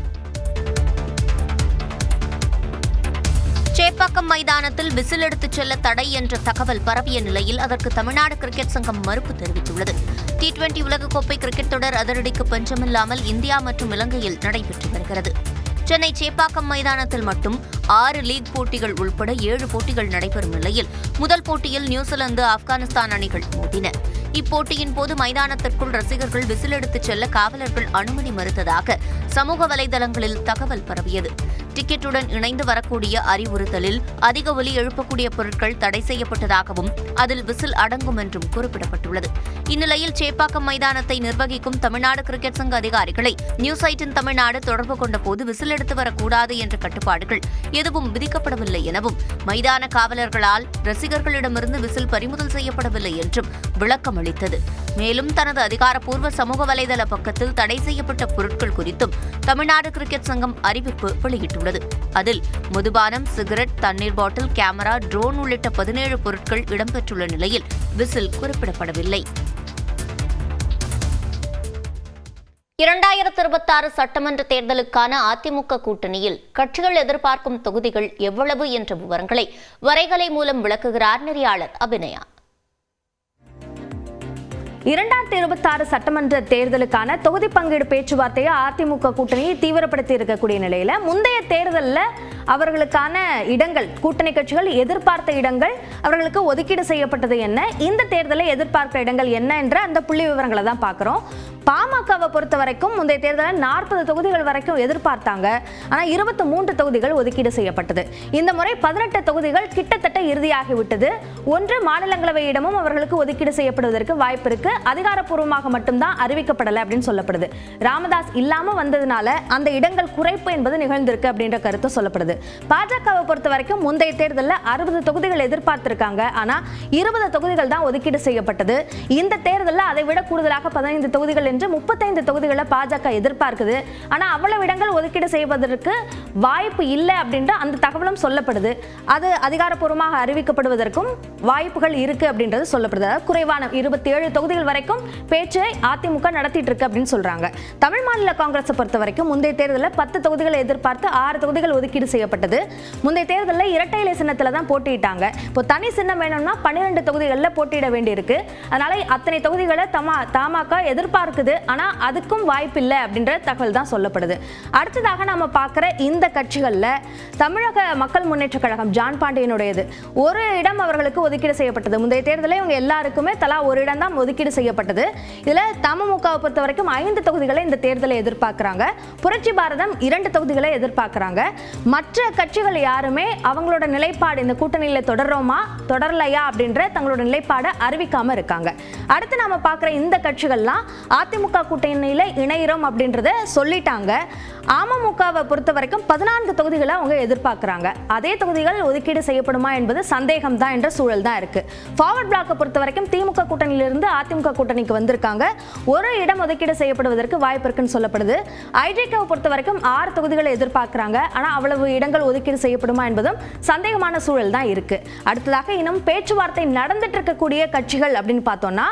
சேப்பாக்கம் மைதானத்தில் விசில் எடுத்துச் செல்ல தடை என்ற தகவல் பரவிய நிலையில் அதற்கு தமிழ்நாடு கிரிக்கெட் சங்கம் மறுப்பு தெரிவித்துள்ளது. T20 உலகக்கோப்பை கிரிக்கெட் தொடர் அதிரடிக்கு பஞ்சமில்லாமல் இந்தியா மற்றும் இலங்கையில் நடைபெற்று வருகிறது. சென்னை சேப்பாக்கம் மைதானத்தில் மட்டும் 6 லீக் போட்டிகள் உள்பட 7 போட்டிகள் நடைபெறும் நிலையில் முதல் போட்டியில் நியூசிலாந்து ஆப்கானிஸ்தான் அணிகள் மோதின. இப்போட்டியின் போது மைதானத்திற்குள் ரசிகர்கள் விசில் எடுத்துச் செல்ல காவலர்கள் அனுமதி மறுத்ததாக சமூக வலைதளங்களில் தகவல் பரவியது. டிக்கெட்டுடன் இணைந்து வரக்கூடிய அறிவுறுத்தலில் அதிக ஒலி எழுப்பக்கூடிய பொருட்கள் தடை செய்யப்பட்டதாகவும் அதில் விசில் அடங்கும் என்றும் குறிப்பிடப்பட்டுள்ளது. இந்நிலையில் சேப்பாக்கம் மைதானத்தை நிர்வகிக்கும் தமிழ்நாடு கிரிக்கெட் சங்க அதிகாரிகளை நியூஸ் 18 தமிழ்நாடு தொடர்பு கொண்ட போது விசில் எடுத்து வரக்கூடாது என்ற கட்டுப்பாடுகள் எதுவும் விதிக்கப்படவில்லை எனவும் மைதான காவலர்களால் ரசிகர்களிடமிருந்து விசில் பறிமுதல் செய்யப்படவில்லை என்றும் விளக்கம் அளித்தது. மேலும் தனது அதிகாரப்பூர்வ சமூக வலைதள பக்கத்தில் தடை செய்யப்பட்ட பொருட்கள் குறித்தும் தமிழ்நாடு கிரிக்கெட் சங்கம் அறிவிப்பு வெளியிட்டுள்ளது. அதில் மதுபானம், சிகரெட், தண்ணீர் பாட்டில், கேமரா, ட்ரோன் உள்ளிட்ட 17 பொருட்கள் இடம்பெற்றுள்ள நிலையில் விசில் குறிப்பிடப்படவில்லை. 2026 சட்டமன்ற தேர்தலுக்கான அதிமுக கூட்டணியில் கட்சிகள் எதிர்பார்க்கும் தொகுதிகள் எவ்வளவு என்ற விவரங்களை வரைகலை மூலம் விளக்குகிறார் நெறியாளர் அபிநயா. 2026 சட்டமன்ற தேர்தலுக்கான தொகுதி பங்கீடு பேச்சுவார்த்தையை அதிமுக கூட்டணியை தீவிரப்படுத்தி இருக்கக்கூடிய நிலையில முந்தைய தேர்தலில் அவர்களுக்கான இடங்கள், கூட்டணி கட்சிகள் எதிர்பார்த்த இடங்கள் அவர்களுக்கு ஒதுக்கீடு செய்யப்பட்டது என்ன, இந்த தேர்தலில் எதிர்பார்க்கிற இடங்கள் என்ன என்ற அந்த புள்ளி விவரங்களை தான் பார்க்குறோம். பாமகவை பொறுத்த வரைக்கும் முந்தைய தேர்தலில் 40 தொகுதிகள் வரைக்கும் எதிர்பார்த்தாங்க. ஆனால் 23 தொகுதிகள் ஒதுக்கீடு செய்யப்பட்டது. இந்த முறை 18 தொகுதிகள் கிட்டத்தட்ட இறுதியாகிவிட்டது. ஒன்று மாநிலங்களவையிடமும் அவர்களுக்கு ஒதுக்கீடு செய்யப்படுவதற்கு வாய்ப்பு இருக்கு. அதிகாரப்பூர்வமாக மட்டும்தான் அறிவிக்கப்படலை அப்படின்னு சொல்லப்படுது. ராமதாஸ் இல்லாம வந்ததுனால அந்த இடங்கள் குறைப்பு என்பது நிகழ்ந்திருக்கு அப்படின்ற கருத்து சொல்லப்படுது. பாஜகவை பொறுத்த வரைக்கும் முந்தைய தேர்தலில் 60 தொகுதிகள் எதிர்பார்த்திருக்காங்க. ஆனா 20 தொகுதிகள் தான் ஒதுக்கீடு செய்யப்பட்டது. இந்த தேர்தலில் அதை விட கூடுதலாக 15 தொகுதிகள் என்று 35 தொகுதிகளை பாஜக எதிர்பார்க்குது. ஆனா அவ்வளவு இடங்கள் ஒதுக்கீடு செய்வதற்கு வாய்ப்பு இல்லை அப்படின்ற அந்த தகவலும் சொல்லப்படுது. அது அதிகாரப்பூர்வமாக அறிவிக்கப்படுவதற்கும் வாய்ப்புகள் இருக்கு அப்படின்றது சொல்லப்படுது. குறைவான 27 தொகுதிகள் வரைக்கும் பேச்சை அதிமுக நடத்திட்டு இருக்கு அப்படின்னு சொல்றாங்க. தமிழ் மாநில காங்கிரஸை பொறுத்த வரைக்கும் முந்தைய தேர்தலில் 10 தொகுதிகளை எதிர்பார்த்து 6 தொகுதிகள் ஒதுக்கீடு செய்யப்பட்டது. முந்தைய தேர்தலில் இரட்டை இலை சின்னத்தில் தான் போட்டியிட்டாங்க. இப்போ தனி சின்னம் வேணும்னா 12 தொகுதிகளில் போட்டியிட வேண்டியிருக்கு. அதனால அத்தனை தொகுதிகளை தமாக எதிர்பார்க்குது. ஆனா அதுக்கும் வாய்ப்பு இல்லை அப்படின்ற தகவல் தான் சொல்லப்படுது. அடுத்ததாக நம்ம பார்க்குற இந்த கட்சிகளில் தமிழக மக்கள் முன்னேற்ற கழகம் ஜான் பாண்டியனுடையது ஒரு இடம் அவர்களுக்கு ஒதுக்கீடு செய்யப்பட்டது. முந்தைய தேர்தலில் இவங்க எல்லாருக்குமே தலா ஒரு இடம் தான் ஒதுக்கீடு செய்யப்பட்டது. இதுல தமுமுகவை பொறுத்த வரைக்கும் 5 தொகுதிகளை இந்த தேர்தலை எதிர்பார்க்கிறாங்க. புரட்சி பாரதம் 2 தொகுதிகளை எதிர்பார்க்கிறாங்க. மற்ற கட்சிகள் யாருமே அவங்களோட நிலைப்பாடு இந்த கூட்டணியில தொடர்றோமா தொடரலையா அப்படின்ற தங்களோட நிலைப்பாடை அறிவிக்காம இருக்காங்க. அடுத்து நாம பார்க்குற இந்த கட்சிகள்லாம் அதிமுக கூட்டணியில இணைகிறோம் அப்படின்றத சொல்லிட்டாங்க. அமமுகவை பொறுத்த வரைக்கும் 14 தொகுதிகளை அவங்க எதிர்பார்க்குறாங்க. அதே தொகுதிகள் ஒதுக்கீடு செய்யப்படுமா என்பது சந்தேகம் தான் என்ற சூழல் தான் இருக்கு. ஃபார்வர்ட் பிளாக்கை பொறுத்த வரைக்கும் திமுக கூட்டணியிலிருந்து அதிமுக கூட்டணிக்கு வந்திருக்காங்க. ஒரு இடம் ஒதுக்கீடு செய்யப்படுவதற்கு வாய்ப்பு இருக்குன்னு சொல்லப்படுது. ஐஜேகேவை பொறுத்த வரைக்கும் 6 தொகுதிகளை எதிர்பார்க்குறாங்க. ஆனால் அவ்வளவு இடங்கள் ஒதுக்கீடு செய்யப்படுமா என்பதும் சந்தேகமான சூழல் தான் இருக்கு. அடுத்ததாக இன்னும் பேச்சுவார்த்தை நடந்துட்டு இருக்கக்கூடிய கட்சிகள் அப்படின்னு பார்த்தோம்னா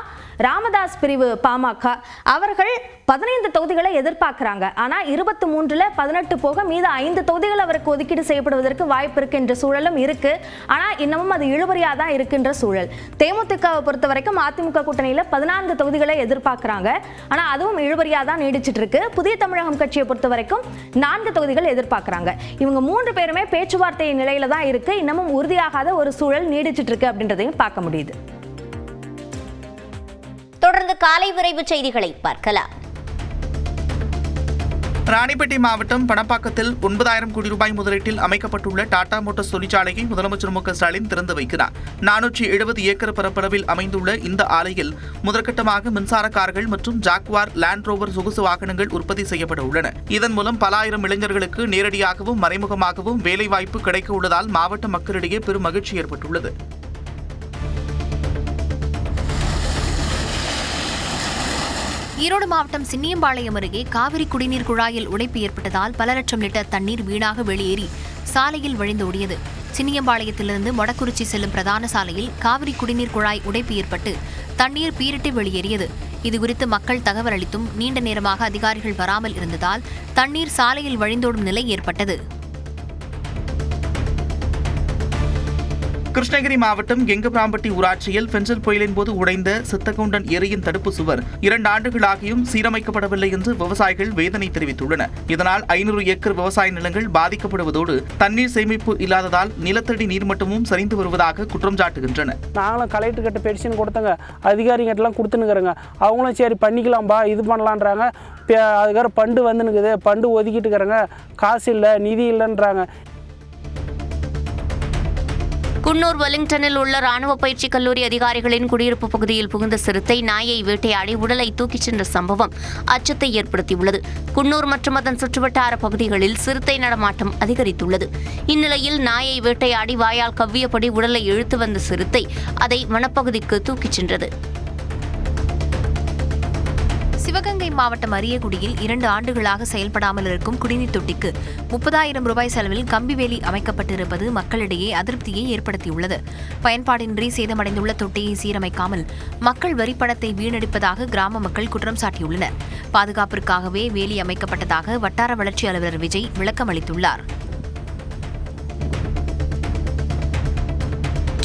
ராமதாஸ் பிரிவு பாமக அவர்கள் 15 தொகுதிகளை எதிர்பார்க்கிறாங்க. ஆனால் 23ல் 18 போக மீது 5 தொகுதிகள் அவருக்கு ஒதுக்கீடு செய்யப்படுவதற்கு வாய்ப்பு இருக்கு என்ற சூழலும் இருக்கு. ஆனால் இன்னமும் அது இழுபறியாக தான் இருக்கின்ற சூழல். தேமுதிகவை பொறுத்த வரைக்கும் அதிமுக கூட்டணியில் 14 தொகுதிகளை எதிர்பார்க்கிறாங்க. ஆனால் அதுவும் இழுபறியாக தான் நீடிச்சிட்டு இருக்கு. புதிய தமிழகம் கட்சியை பொறுத்த வரைக்கும் 4 தொகுதிகள் எதிர்பார்க்கிறாங்க. இவங்க 3 பேருமே பேச்சுவார்த்தை நிலையில தான் இருக்கு. இன்னமும் உறுதியாகாத ஒரு சூழல் நீடிச்சிட்டு இருக்கு அப்படின்றதையும் பார்க்க முடியுது. தொடர்ந்து காலை விரைவு செய்திகளை பார்க்கலாம். ராணிப்பேட்டை மாவட்டம் பணப்பாக்கத்தில் 9,000 கோடி ரூபாய் முதலீட்டில் அமைக்கப்பட்டுள்ள டாடா மோட்டார்ஸ் தொழிற்சாலையை முதலமைச்சர் மு க ஸ்டாலின் திறந்து வைக்கிறார். 470 ஏக்கர் பரப்பளவில் அமைந்துள்ள இந்த ஆலையில் முதற்கட்டமாக மின்சார கார்கள் மற்றும் ஜாக்வார் லேண்ட் ரோவர் சொகுசு வாகனங்கள் உற்பத்தி செய்யப்பட உள்ளன. இதன் மூலம் பல ஆயிரம் இளைஞர்களுக்கு நேரடியாகவும் மறைமுகமாகவும் வேலைவாய்ப்பு கிடைக்க உள்ளதால் மாவட்ட மக்களிடையே பெரும் மகிழ்ச்சி ஏற்பட்டுள்ளது. ஈரோடு மாவட்டம் சின்னியம்பாளையம் அருகே காவிரி குடிநீர் குழாயில் உடைப்பு ஏற்பட்டதால் பல லட்சம் லிட்டர் தண்ணீர் வீணாக வெளியேறி சாலையில் வழிந்தோடியது. சின்னியம்பாளையத்திலிருந்து மொடக்குறிச்சி செல்லும் பிரதான சாலையில் காவிரி குடிநீர் குழாய் உடைப்பு ஏற்பட்டு தண்ணீர் பீரிட்டு வெளியேறியது. இதுகுறித்து மக்கள் தகவல் அளித்தும் நீண்ட நேரமாக அதிகாரிகள் வராமல் இருந்ததால் தண்ணீர் சாலையில் வழிந்தோடும் நிலை ஏற்பட்டது. கிருஷ்ணகிரி மாவட்டம் கெங்கபிராம்பட்டி ஊராட்சியில் பெஞ்சல் புயலின் போது உடைந்த சித்தகுண்டன் ஏரியின் தடுப்பு சுவர் 2 ஆண்டுகளாகியும் சீரமைக்கப்படவில்லை என்று விவசாயிகள் வேதனை தெரிவித்துள்ளனர். இதனால் 500 ஏக்கர் விவசாய நிலங்கள் பாதிக்கப்படுவதோடு தண்ணீர் சேமிப்பு இல்லாததால் நிலத்தடி நீர்மட்டமும் சரிந்து வருவதாக குற்றம் சாட்டுகின்றனர். நாங்களும் கலெக்டர் கிட்ட பெட்டிஷன் கொடுத்தங்க, அதிகாரிகிட்டலாம் கொடுத்துனுக்குறேங்க. அவங்களும் சரி பண்ணிக்கலாம்பா இது பண்ணலான்றாங்க. அதுக்காக பண்டு வந்துனுக்குது, பண்டு ஒதுக்கிட்டு இருக்கிறாங்க, காசு இல்லை நிதி இல்லைன்றாங்க. குன்னூர் வெலிங்டனில் உள்ள ராணுவ பயிற்சி கல்லூரி அதிகாரிகளின் குடியிருப்பு பகுதியில் புகுந்த சிறுத்தை நாயை வேட்டையாடி உடலை தூக்கிச் சென்ற சம்பவம் அச்சத்தை ஏற்படுத்தியுள்ளது. குன்னூர் மற்றும் அதன் சுற்றுவட்டார பகுதிகளில் சிறுத்தை நடமாட்டம் அதிகரித்துள்ளது. இந்நிலையில் நாயை வேட்டையாடி வாயால் கவ்வியபடி உடலை இழுத்து வந்த சிறுத்தை அதை வனப்பகுதிக்கு தூக்கிச் சென்றது. சிவகங்கை மாவட்டம் அரியக்குடியில் 2 ஆண்டுகளாக செயல்படாமல் இருக்கும் குடிநீர் தொட்டிக்கு 30,000 ரூபாய் செலவில் கம்பிவேலி அமைக்கப்பட்டிருப்பது மக்களிடையே அதிருப்தியை ஏற்படுத்தியுள்ளது. பயன்பாடின்றி சேதமடைந்துள்ள தொட்டியை சீரமைக்காமல் மக்கள் வரிப்பணத்தை வீணடிப்பதாக கிராம மக்கள் குற்றம் சாட்டியுள்ளனர். பாதுகாப்பிற்காகவே வேலி அமைக்கப்பட்டதாக வட்டார வளர்ச்சி அலுவலர் விஜய் விளக்கம் அளித்துள்ளார்.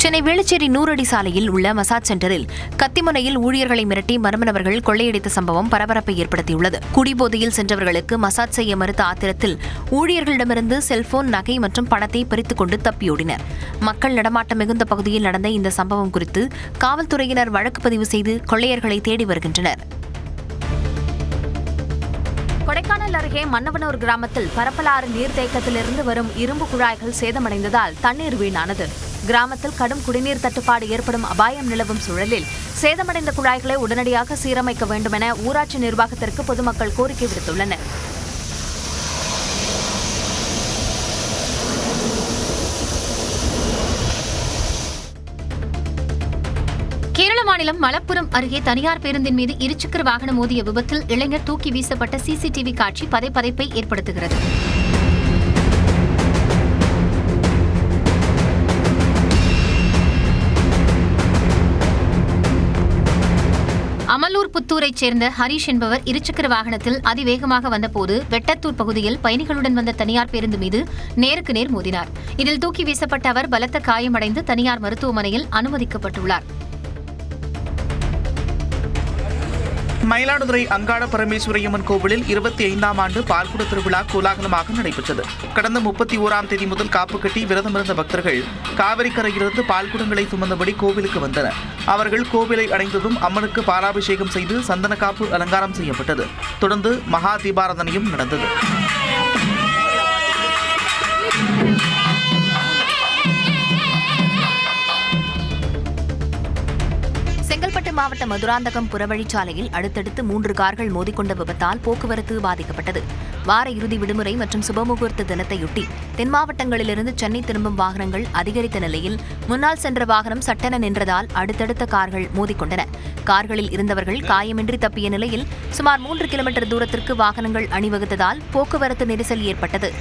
சென்னை வேளச்சேரி 100 அடி சாலையில் உள்ள மசாஜ் சென்டரில் கத்திமுனையில் ஊழியர்களை மிரட்டி மர்ம நபர்கள் கொள்ளையடித்த சம்பவம் பரபரப்பை ஏற்படுத்தியுள்ளது. குடிபோதையில் சென்றவர்களுக்கு மசாஜ் செய்ய மறுத்த ஆத்திரத்தில் ஊழியர்களிடமிருந்து செல்போன், நகை மற்றும் பணத்தை பறித்துக் கொண்டு தப்பியோடினர். மக்கள் நடமாட்டம் மிகுந்த பகுதியில் நடந்த இந்த சம்பவம் குறித்து காவல்துறையினர் வழக்கு பதிவு செய்து கொள்ளையர்களை தேடி வருகின்றனர். கொடைக்கானல் அருகே மன்னவனூர் கிராமத்தில் பரப்பலாறு நீர்த்தேக்கத்திலிருந்து வரும் இரும்பு குழாய்கள் சேதமடைந்ததால் தண்ணீர் வீணானது. கிராமத்தில் கடும் குடிநீர் தட்டுப்பாடு ஏற்படும் அபாயம் நிலவும் சூழலில் சேதமடைந்த குழாய்களை உடனடியாக சீரமைக்க வேண்டுமென ஊராட்சி நிர்வாகத்திற்கு பொதுமக்கள் கோரிக்கை விடுத்துள்ளனர். கேரள மாநிலம் மலப்புரம் அருகே தனியார் பேருந்தின் மீது இருசக்கர வாகனம் மோதிய விபத்தில் இளைஞர் தூக்கி வீசப்பட்ட சிசிடிவி காட்சி பதைப்பதைப்பை ஏற்படுத்துகிறது. அமலூர் புத்தூரைச் சேர்ந்த ஹரீஷ் என்பவர் இருசக்கர வாகனத்தில் அதிவேகமாக வந்தபோது வெட்டத்தூர் பகுதியில் பயணிகளுடன் வந்த தனியார் பேருந்து மீது நேருக்கு நேர் மோதினார். இதில் தூக்கி வீசப்பட்ட அவர் பலத்த காயமடைந்து தனியார் மருத்துவமனையில் அனுமதிக்கப்பட்டுள்ளார். மயிலாடுதுறை அங்காள பரமேஸ்வரியம்மன் கோவிலில் 25ஆம் ஆண்டு பால்குட திருவிழா கோலாகலமாக நடைபெற்றது. கடந்த 31ஆம் தேதி முதல் காப்பு கட்டி விரதமிருந்த பக்தர்கள் காவிரி கரையிலிருந்து பால்குடங்களை சுமந்தபடி கோவிலுக்கு வந்தனர். அவர்கள் கோவிலை அடைந்ததும் அம்மனுக்கு பாலாபிஷேகம் செய்து சந்தன காப்பு அலங்காரம் செய்யப்பட்டது. தொடர்ந்து மகா தீபாராதனையும் நடந்தது. செங்கல்பட்டு மாவட்ட மதுராந்தகம் புறவழிச்சாலையில் அடுத்தடுத்து 3 கார்கள் மோதிக்கொண்ட விபத்தால் போக்குவரத்து பாதிக்கப்பட்டது. வார இறுதி விடுமுறை மற்றும் சுபமுகூர்த்த தினத்தையொட்டி தென் மாவட்டங்களிலிருந்து சென்னை திரும்பும் வாகனங்கள் அதிகரித்த நிலையில் முன்னால் சென்ற வாகனம் சட்டென நின்றதால் அடுத்தடுத்த கார்கள் மோதிக்கொண்டன. கார்களில் இருந்தவர்கள் காயமின்றி தப்பிய நிலையில் சுமார் 3 கிலோமீட்டர் தூரத்திற்கு வாகனங்கள் அணிவகுத்ததால் போக்குவரத்து நெரிசல் ஏற்பட்டது.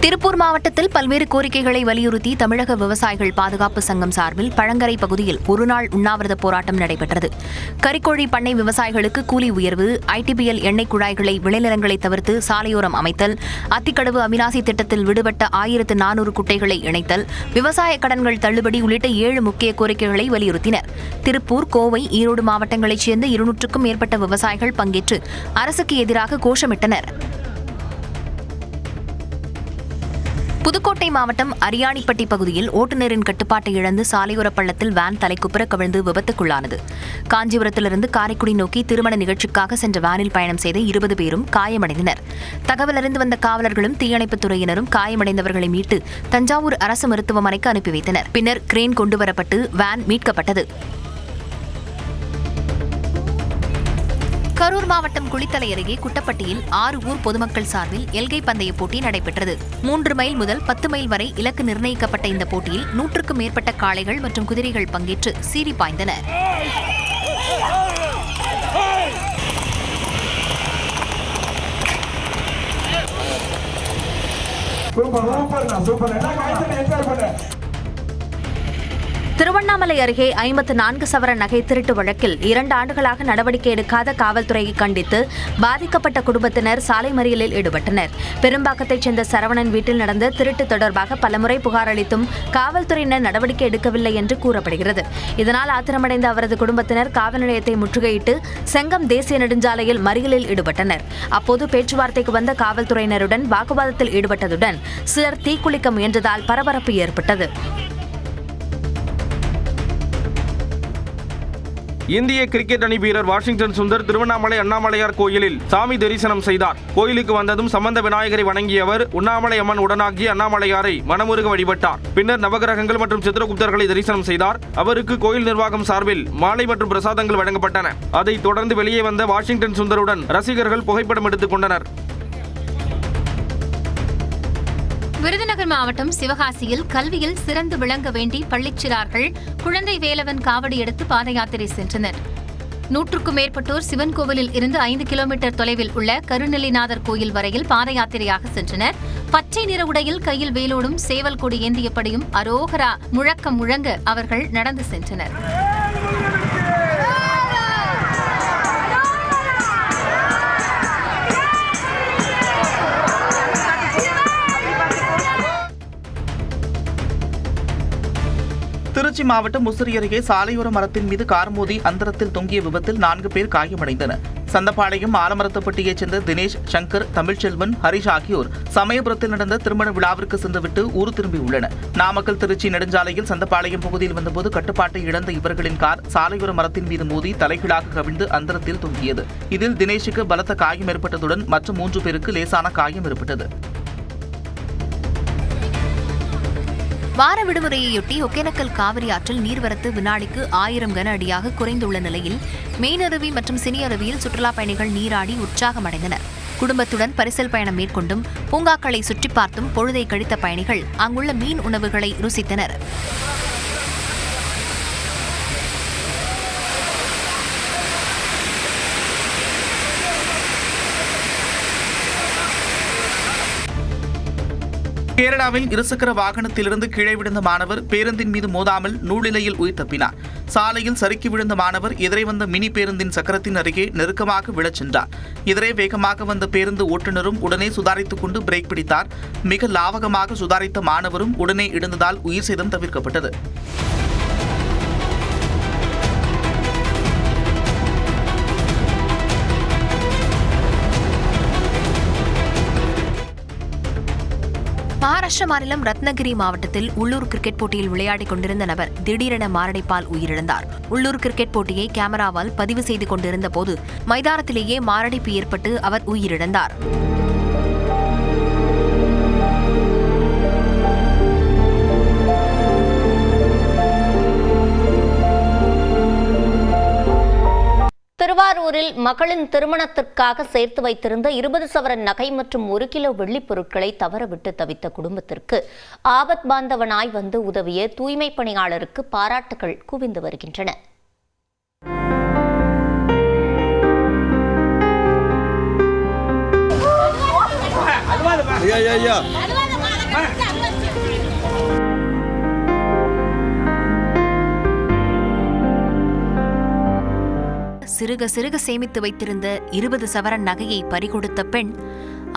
திருப்பூர் மாவட்டத்தில் பல்வேறு கோரிக்கைகளை வலியுறுத்தி தமிழக விவசாயிகள் பாதுகாப்பு சங்கம் சார்பில் பழங்கரை பகுதியில் ஒருநாள் உண்ணாவிரத போராட்டம் நடைபெற்றது. கறிக்கோழி பண்ணை விவசாயிகளுக்கு கூலி உயர்வு, ITPL எண்ணெய் குழாய்களை விளைநிலங்களை தவிர்த்து சாலையோரம் அமைத்தல், அத்திக்கடவு அவிநாசி திட்டத்தில் விடுபட்ட 1400 குட்டைகளை இணைத்தல், விவசாய கடன்கள் தள்ளுபடி உள்ளிட்ட 7 முக்கிய கோரிக்கைகளை வலியுறுத்தினர். திருப்பூர், கோவை, ஈரோடு மாவட்டங்களைச் சேர்ந்த 200க்கும் மேற்பட்ட விவசாயிகள் பங்கேற்று அரசுக்கு எதிராக கோஷமிட்டனர். புதுக்கோட்டை மாவட்டம் அரியாணிப்பட்டி பகுதியில் ஓட்டுநரின் கட்டுப்பாட்டை இழந்து சாலையோர பள்ளத்தில் வேன் தலைக்குப்புற கவிழ்ந்து விபத்துக்குள்ளானது. காஞ்சிபுரத்திலிருந்து காரைக்குடி நோக்கி திருமண நிகழ்ச்சிக்காக சென்ற வேனில் பயணம் செய்த 20 பேரும் காயமடைந்தனர். தகவல் அறிந்து வந்த காவலர்களும் தீயணைப்புத் துறையினரும் காயமடைந்தவர்களை மீட்டு தஞ்சாவூர் அரசு மருத்துவமனைக்கு அனுப்பி வைத்தனர். பின்னர் கிரேன் கொண்டுவரப்பட்டு வேன் மீட்கப்பட்டது. கரூர் மாவட்டம் குளித்தலை அருகே குட்டப்பட்டியில் 6 ஊர் பொதுமக்கள் சார்பில் எல்கை பந்தய போட்டி நடைபெற்றது. 3 மைல் முதல் 10 மைல் வரை இலக்கு நிர்ணயிக்கப்பட்ட இந்த போட்டியில் 100க்கும் மேற்பட்ட காளைகள் மற்றும் குதிரைகள் பங்கேற்று சீறி பாய்ந்தன. திருவண்ணாமலை அருகே 54 சவர நகை திருட்டு வழக்கில் 2 ஆண்டுகளாக நடவடிக்கை எடுக்காத காவல்துறையை கண்டித்து பாதிக்கப்பட்ட குடும்பத்தினர் சாலை மறியலில் ஈடுபட்டனர். பெரும்பாக்கத்தைச் சேர்ந்த சரவணன் வீட்டில் நடந்த திருட்டு தொடர்பாக பலமுறை புகார் அளித்தும் காவல்துறையினர் நடவடிக்கை எடுக்கவில்லை என்று கூறப்படுகிறது. இதனால் ஆத்திரமடைந்த அவரது குடும்பத்தினர் காவல் நிலையத்தை முற்றுகையிட்டு செங்கம் தேசிய நெடுஞ்சாலையில் மறியலில் ஈடுபட்டனர். அப்போது பேச்சுவார்த்தைக்கு வந்த காவல்துறையினருடன் வாக்குவாதத்தில் ஈடுபட்டதுடன் சிலர் தீக்குளிக்க முயன்றதால் பரபரப்பு ஏற்பட்டது. இந்திய கிரிக்கெட் அணி வீரர் வாஷிங்டன் சுந்தர் திருவண்ணாமலை அண்ணாமலையார் கோயிலில் சாமி தரிசனம் செய்தார். கோயிலுக்கு வந்ததும் சம்பந்த விநாயகரை வணங்கிய அவர் உண்ணாமலை அம்மன் உடனாகி அண்ணாமலையாரை மனமுருக வழிபட்டார். பின்னர் நவகிரகங்கள் மற்றும் சித்திரகுப்தர்களை தரிசனம் செய்தார். அவருக்கு கோயில் நிர்வாகம் சார்பில் மாலை மற்றும் பிரசாதங்கள் வழங்கப்பட்டன. அதைத் தொடர்ந்து வெளியே வந்த வாஷிங்டன் சுந்தருடன் ரசிகர்கள் புகைப்படம் எடுத்துக் கொண்டனர். விருதுநகர் மாவட்டம் சிவகாசியில் கல்வியில் சிறந்து விளங்க வேண்டி பள்ளிச்சிறார்கள் குழந்தை வேலவன் காவடி எடுத்து பாத யாத்திரை சென்றனர். 100க்கும் மேற்பட்டோர் சிவன் கோவிலில் இருந்து 5 கிலோமீட்டர் தொலைவில் உள்ள கருநெல்லிநாதர் கோயில் வரையில் பாத யாத்திரையாக சென்றனர். பச்சை நிற உடையில் கையில் வேலோடும் சேவல் கொடி ஏந்தியபடியும் அரோகரா முழக்கம் முழங்க அவர்கள் நடந்து சென்றனர். திருச்சி மாவட்டம் முசிறி அருகே சாலையோர மரத்தின் மீது கார் மோதி அந்தரத்தில் தொங்கிய விபத்தில் 4 பேர் காயமடைந்தனர். சந்தப்பாளையம் ஆலமரத்தப்பட்டியைச் சேர்ந்த தினேஷ், சங்கர், தமிழ்ச்செல்வன், ஹரிஷ் ஆகியோர் சமயபுரத்தில் நடந்த திருமண விழாவிற்கு சென்றுவிட்டு ஊர் திரும்பியுள்ளனர். நாமக்கல் திருச்சி நெடுஞ்சாலையில் சந்தப்பாளையம் பகுதியில் வந்தபோது கட்டுப்பாட்டை இழந்த இவர்களின் கார் சாலையோர மரத்தின் மீது மோதி தலைகீழாக கவிழ்ந்து அந்தரத்தில் தொங்கியது. இதில் தினேஷுக்கு பலத்த காயம் ஏற்பட்டதுடன் மற்ற 3 பேருக்கு லேசான காயம் ஏற்பட்டது. வார விடுமுறையொட்டி ஒகேனக்கல் காவிரி ஆற்றில் நீர்வரத்து வினாடிக்கு 1000 கன அடியாக குறைந்துள்ள நிலையில் மெயினருவி மற்றும் சினி அருவியில் சுற்றுலாப் பயணிகள் நீராடி உற்சாகமடைந்தனர். குடும்பத்துடன் பரிசல் பயணம் மேற்கொண்டும் பூங்காக்களை சுற்றி பார்த்தும் பொழுதை கழித்த பயணிகள் அங்குள்ள மீன் உணவுகளை ருசித்தனர். கேரளாவில் இருசக்கர வாகனத்திலிருந்து கீழே விழுந்த மாணவர் பேருந்தின் மீது மோதாமல் நூலிலையில் உயிர் தப்பினார். சாலையில் சறுக்கி விழுந்த மாணவர் எதிரே வந்த மினி பேருந்தின் சக்கரத்தின் அருகே நெருக்கமாக விழச் சென்றார். எதிரே வேகமாக வந்த பேருந்து ஓட்டுநரும் உடனே சுதாரித்துக் கொண்டு பிரேக் பிடித்தார். மிக லாவகமாக சுதாரித்த மாணவரும் உடனே இழந்ததால் உயிர் சேதம் தவிர்க்கப்பட்டது. மகாராஷ்டிரா மாநிலம் ரத்னகிரி மாவட்டத்தில் உள்ளூர் கிரிக்கெட் போட்டியில் விளையாடிக் கொண்டிருந்த நபர் திடீரென மாரடைப்பால் உயிரிழந்தார். உள்ளூர் கிரிக்கெட் போட்டியை கேமராவால் பதிவு செய்து கொண்டிருந்த போது மைதானத்திலேயே மாரடைப்பு ஏற்பட்டு அவர் உயிரிழந்தார். திருவாரூரில் மகளின் திருமணத்திற்காக சேர்த்து வைத்திருந்த 20 சவரன் நகை மற்றும் 1 கிலோ வெள்ளிப் பொருட்களை தவறவிட்டு தவித்த குடும்பத்திற்கு ஆபத் பாந்தவனாய் வந்து உதவிய தூய்மை பணியாளருக்கு பாராட்டுகள் குவிந்து வருகின்றன. சிறுக சிறுக சேமித்து வைத்திருந்த 20 சவரன் நகையை பறிகொடுத்த பெண்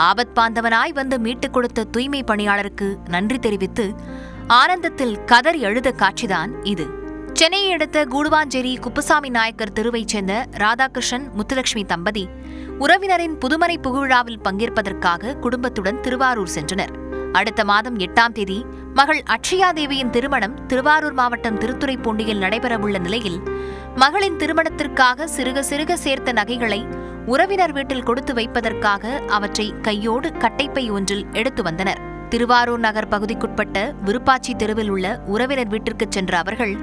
ஆபத் பாந்தவனாய் வந்து மீட்டுக் கொடுத்த தூய்மை பணியாளருக்கு நன்றி தெரிவித்து ஆனந்தத்தில் கதறி அழுத காட்சிதான் இது. சென்னையை அடுத்த கூடுவாஞ்சேரி குப்புசாமி நாயக்கர் தெருவைச் சேர்ந்த ராதாகிருஷ்ணன் முத்துலட்சுமி தம்பதி உறவினரின் புதுமனை புகுவிழாவில் பங்கேற்பதற்காக குடும்பத்துடன் திருவாரூர் சென்றனர். அடுத்த மாதம் 8ஆம் தேதி மகள் அக்ஷயா தேவியின் திருமணம் திருவாரூர் மாவட்டம் திருத்துறைப்பூண்டியில் நடைபெறவுள்ள நிலையில் மகளின் திருமணத்திற்காக சிறுக சிறுக சேர்த்த நகைகளை உறவினர் வீட்டில் கொடுத்து வைப்பதற்காக அவற்றை கையோடு கட்டைப்பை ஒன்றில் எடுத்து வந்தனர். திருவாரூர் நகர் பகுதிக்குட்பட்ட விருப்பாச்சி தெருவில் உள்ள உறவினர் வீட்டிற்கு சென்ற அவர்கள்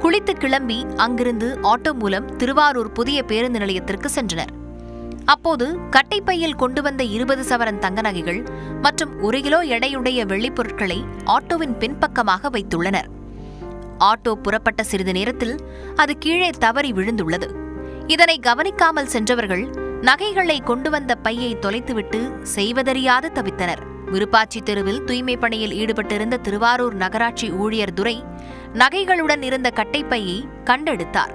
குளித்து கிளம்பி அங்கிருந்து ஆட்டோ மூலம் திருவாரூர் புதிய பேருந்து நிலையத்திற்கு சென்றனர். அப்போது கட்டைப்பையில் கொண்டு வந்த 20 சவரன் தங்க நகைகள் மற்றும் 1 கிலோ எடையுடைய வெள்ளிப் பொருட்களை ஆட்டோவின் பின்பக்கமாக வைத்துள்ளனர். ஆட்டோ புறப்பட்ட சிறிது நேரத்தில் அது கீழே தவறி விழுந்துள்ளது. இதனை கவனிக்காமல் சென்றவர்கள் நகைகளை கொண்டு வந்த பையை தொலைத்துவிட்டு செய்வதறியாது தவித்தனர். விருப்பாச்சி தெருவில் தூய்மை பணியில் ஈடுபட்டிருந்த திருவாரூர் நகராட்சி ஊழியர் துரை நகைகளுடன் இருந்த கட்டைப்பையை கண்டெடுத்தார்.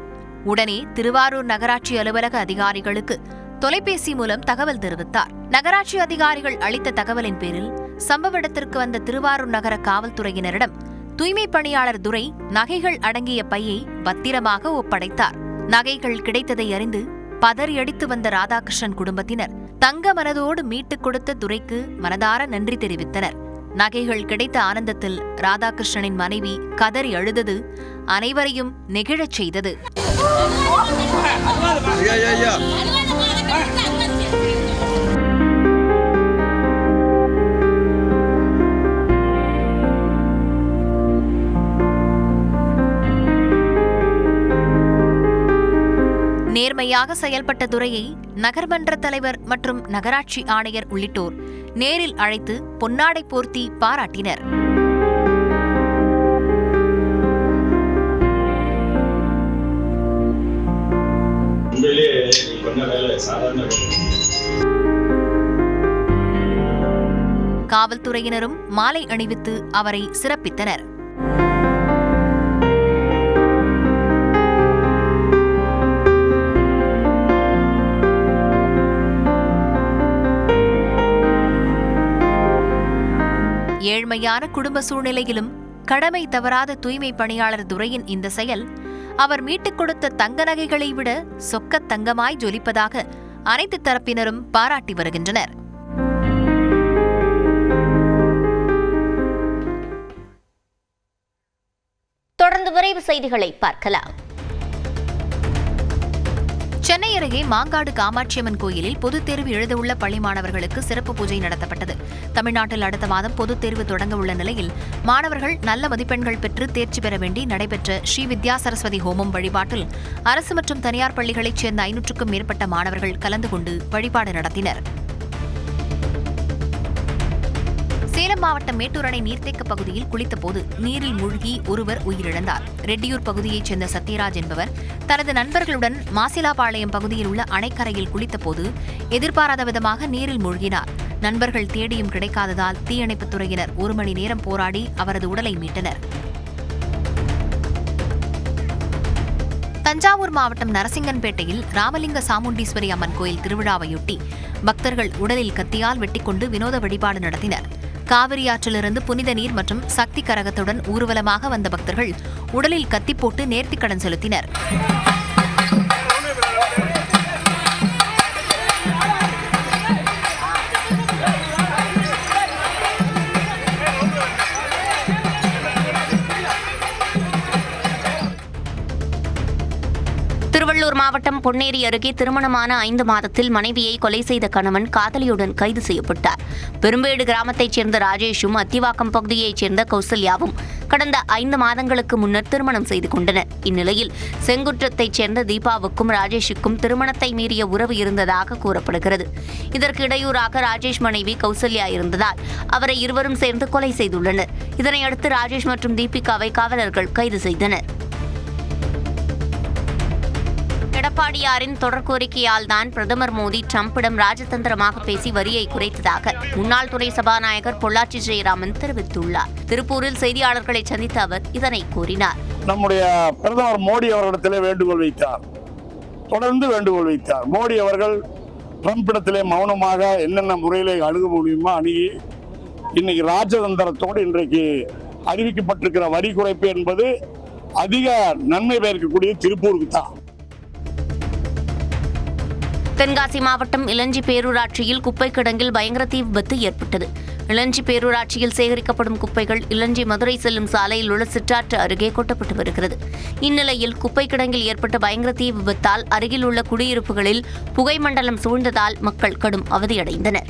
உடனே திருவாரூர் நகராட்சி அலுவலக அதிகாரிகளுக்கு தொலைபேசி மூலம் தகவல் தெரிவித்தார். நகராட்சி அதிகாரிகள் அளித்த தகவலின் பேரில் சம்பவ இடத்திற்கு வந்த திருவாரூர் நகர காவல்துறையினரிடம் தூய்மை பணியாளர் துரை நகைகள் அடங்கிய பையை பத்திரமாக ஒப்படைத்தார். நகைகள் கிடைத்ததை அறிந்து பதறியடித்து வந்த ராதாகிருஷ்ணன் குடும்பத்தினர் தங்க மனதோடு மீட்டுக் கொடுத்த துரைக்கு மனதார நன்றி தெரிவித்தனர். நகைகள் கிடைத்த ஆனந்தத்தில் ராதாகிருஷ்ணனின் மனைவி கதறி அழுதது அனைவரையும் நெகிழச் செய்தது. நேர்மையாக செயல்பட்ட துரையை நகர்மன்ற தலைவர் மற்றும் நகராட்சி ஆணையர் உள்ளிட்டோர் நேரில் அழைத்து பொன்னாடை போர்த்தி பாராட்டினர். காவல்துறையினரும் மாலை அணிவித்து அவரை சிறப்பித்தனர். ஏழ்மையான குடும்ப சூழ்நிலையிலும் கடமை தவறாத தூய்மை பணியாளர் துரையின் இந்த செயல் அவர் மீட்டுக் கொடுத்த தங்க நகைகளை விட சொக்கத் தங்கமாய் ஜொலிப்பதாக அனைத்து தரப்பினரும் பாராட்டி வருகின்றனர். தொடர்ந்து விரைவு செய்திகளை பார்க்கலாம். சென்னை அருகே மாங்காடு காமாட்சியம்மன் கோயிலில் பொதுத் தேர்வு எழுதவுள்ள பள்ளி மாணவர்களுக்கு சிறப்பு பூஜை நடத்தப்பட்டது. தமிழ்நாட்டில் அடுத்த மாதம் பொதுத் தேர்வு தொடங்க உள்ள நிலையில் மாணவர்கள் நல்ல மதிப்பெண்கள் பெற்று தேர்ச்சி பெற வேண்டி நடைபெற்ற ஸ்ரீ வித்யா சரஸ்வதி ஹோமம் வழிபாட்டில் அரசு மற்றும் தனியார் பள்ளிகளைச் சேர்ந்த 500க்கும் மேற்பட்ட மாணவர்கள் கலந்து கொண்டு வழிபாடு நடத்தினர். சேலம் மாவட்டம் மேட்டூர் அணை நீர்த்தேக்க பகுதியில் குளித்தபோது நீரில் மூழ்கி ஒருவர் உயிரிழந்தார். ரெட்டியூர் பகுதியைச் சேர்ந்த சத்யராஜ் என்பவர் தனது நண்பர்களுடன் மாசிலாபாளையம் பகுதியில் உள்ள அணைக்கரையில் குளித்தபோது எதிர்பாராத விதமாக நீரில் மூழ்கினார். நண்பர்கள் தேடியும் கிடைக்காததால் தீயணைப்புத் துறையினர் 1 மணி நேரம் போராடி அவரது உடலை மீட்டனர். தஞ்சாவூர் மாவட்டம் நரசிங்கன்பேட்டையில் ராமலிங்க சாமுண்டீஸ்வரி அம்மன் கோயில் திருவிழாவையொட்டி பக்தர்கள் உடலில் கத்தியால் வெட்டிக்கொண்டு வினோத வழிபாடு நடத்தினர். காவிரி ஆற்றிலிருந்து புனித நீர் மற்றும் சக்தி கரகத்துடன் ஊர்வலமாக வந்த பக்தர்கள் உடலில் கத்தி போட்டு நேர்த்திக்கடன் செலுத்தினர். கடலூர் மாவட்டம் பொன்னேரி அருகே திருமணமான 5 மாதத்தில் மனைவியை கொலை செய்த கணவன் காதலியுடன் கைது செய்யப்பட்டார். பெரும்பேடு கிராமத்தைச் சேர்ந்த ராஜேஷும் அத்திவாக்கம் பகுதியைச் சேர்ந்த கௌசல்யாவும் கடந்த 5 மாதங்களுக்கு முன்னர் திருமணம் செய்து கொண்டனர். இந்நிலையில் செங்குற்றத்தைச் சேர்ந்த தீபாவுக்கும் ராஜேஷுக்கும் திருமணத்தை மீறிய உறவு இருந்ததாக கூறப்படுகிறது. இதற்கு இடையூறாக ராஜேஷ் மனைவி கௌசல்யா இருந்ததால் அவரை இருவரும் சேர்ந்து கொலை செய்துள்ளனர். இதனையடுத்து ராஜேஷ் மற்றும் தீபிகாவை காவலர்கள் கைது செய்தனர். எடப்பாடியாரின் தொடர் கோரிக்கையால் தான் பிரதமர் மோடி டிரம்பிடம் ராஜதந்திரமாக பேசி வரியை குறைத்ததாக முன்னாள் துணை சபாநாயகர் பொள்ளாச்சி ஜெயராமன் தெரிவித்துள்ளார். திருப்பூரில் செய்தியாளர்களை சந்தித்த அவர் இதனை கூறினார். நம்முடைய பிரதமர் மோடி அவர்களிடத்திலே வேண்டுகோள் வைத்தார், தொடர்ந்து வேண்டுகோள் வைத்தார். மோடி அவர்கள் டிரம்பிடத்திலே மௌனமாக என்னென்ன முறையிலே அணுக முடியுமோ அணுகி இன்னைக்கு ராஜதந்திரத்தோடு இன்றைக்கு அறிவிக்கப்பட்டிருக்கிற வரி குறைப்பு என்பது அதிக நன்மை பயக்கக்கூடிய திருப்பூருக்கு தான். தென்காசி மாவட்டம் இளஞ்சி பேரூராட்சியில் குப்பை கிடங்கில் பயங்கர தீ விபத்து ஏற்பட்டது. இளஞ்சி பேரூராட்சியில் சேகரிக்கப்படும் குப்பைகள் இளஞ்சி மதுரை செல்லும் சாலையில் உள்ள சிற்றாற்று அருகே கொட்டப்பட்டு வருகிறது. இந்நிலையில் குப்பை கிடங்கில் ஏற்பட்ட பயங்கர தீ விபத்தால் அருகில் உள்ள குடியிருப்புகளில் புகை மண்டலம் சூழ்ந்ததால் மக்கள் கடும் அவதியடைந்தனர்.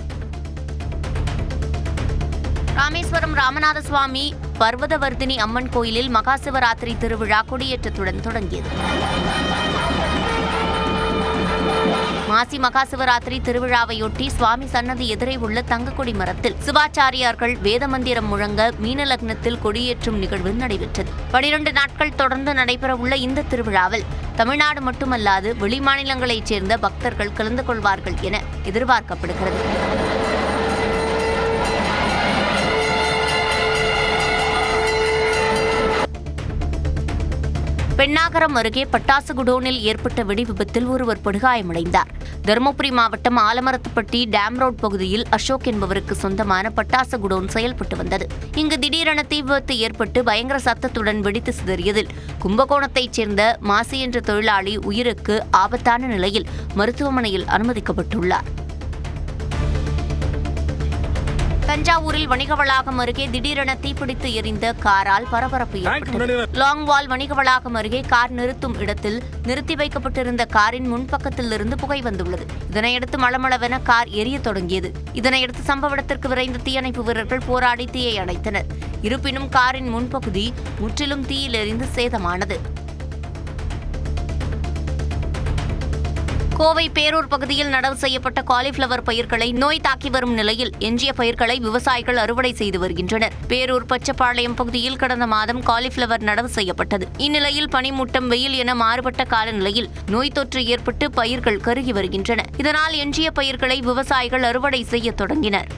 ராமேஸ்வரம் ராமநாத சுவாமி பர்வதவர்தினி அம்மன் கோயிலில் மகா சிவராத்திரி திருவிழா கொடியேற்றத்துடன் தொடங்கியது. மாசி மகா சிவராத்திரி திருவிழாவையொட்டி சுவாமி சன்னதி எதிரே உள்ள தங்கக்கொடி மரத்தில் சிவாச்சாரியார்கள் வேத மந்திரம் முழங்க மீன லக்னத்தில் கொடியேற்றும் நிகழ்வு நடைபெற்றது. 12 நாட்கள் தொடர்ந்து நடைபெறவுள்ள இந்த திருவிழாவில் தமிழ்நாடு மட்டுமல்லாது வெளிமாநிலங்களைச் சேர்ந்த பக்தர்கள் கலந்து கொள்வார்கள் என எதிர்பார்க்கப்படுகிறது. பெண்ணாகரம் அருகே பட்டாசு குடோனில் ஏற்பட்ட வெடி விபத்தில் ஒருவர் படுகாயமடைந்தார். தருமபுரி மாவட்டம் ஆலமரத்துப்பட்டி டேம் ரோட் பகுதியில் அசோக் என்பவருக்கு சொந்தமான பட்டாசு குடோன் செயல்பட்டு வந்தது. இங்கு திடீரென தீ விபத்து ஏற்பட்டு பயங்கர சத்தத்துடன் வெடித்து சிதறியதில் கும்பகோணத்தைச் சேர்ந்த மாசி என்ற தொழிலாளி உயிருக்கு ஆபத்தான நிலையில் மருத்துவமனையில் அனுமதிக்கப்பட்டுள்ளார். தஞ்சாவூரில் வணிக வளாகம் அருகே திடீரென தீப்பிடித்து எரிந்த காரால் பரபரப்பு ஏற்பட்டது. லாங்வால் வணிக வளாகம் அருகே கார் நிறுத்தும் இடத்தில் நிறுத்தி வைக்கப்பட்டிருந்த காரின் முன்பக்கத்தில் இருந்து புகை வந்துள்ளது. இதனையடுத்து மளமளவென கார் எரிய தொடங்கியது. இதனையடுத்து சம்பவ இடத்திற்கு விரைந்த தீயணைப்பு வீரர்கள் போராடி தீயை அணைத்தனர். இருப்பினும் காரின் முன்பகுதி முற்றிலும் தீயில் எரிந்து சேதமானது. கோவை பேரூர் பகுதியில் நடவு செய்யப்பட்ட காலிஃபிளவர் பயிர்களை நோய் தாக்கி வரும் நிலையில் எஞ்சிய பயிர்களை விவசாயிகள் அறுவடை செய்து வருகின்றனர். பேரூர் பச்சப்பாளையம் பகுதியில் கடந்த மாதம் காலிஃபிளவர் நடவு செய்யப்பட்டது. இந்நிலையில் பனிமூட்டம், வெயில் என மாறுபட்ட காலநிலையில் நோய் தொற்று ஏற்பட்டு பயிர்கள் கருகி வருகின்றன. இதனால் எஞ்சிய பயிர்களை விவசாயிகள் அறுவடை செய்ய தொடங்கினர்.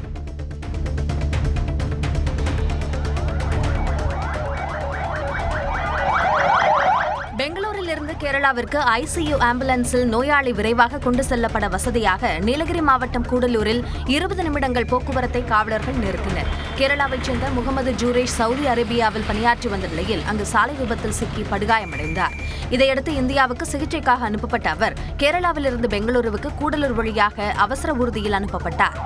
பெங்களூரிலிருந்து கேரளாவிற்கு ஐசியு ஆம்புலன்ஸில் நோயாளி விரைவாக கொண்டு செல்லப்பட வசதியாக நீலகிரி மாவட்டம் கூடலூரில் 20 நிமிடங்கள் போக்குவரத்தை காவலர்கள் நிறுத்தினர். கேரளாவைச் சேர்ந்த முகமது ஜூரேஷ் சவுதி அரேபியாவில் பணியாற்றி வந்த நிலையில் அங்கு சாலை விபத்தில் சிக்கி படுகாயமடைந்தார். இதையடுத்து இந்தியாவுக்கு சிகிச்சைக்காக அனுப்பப்பட்ட அவர் கேரளாவிலிருந்து பெங்களூருவுக்கு கூடலூர் வழியாக அவசர ஊர்தியில் அனுப்பப்பட்டார்.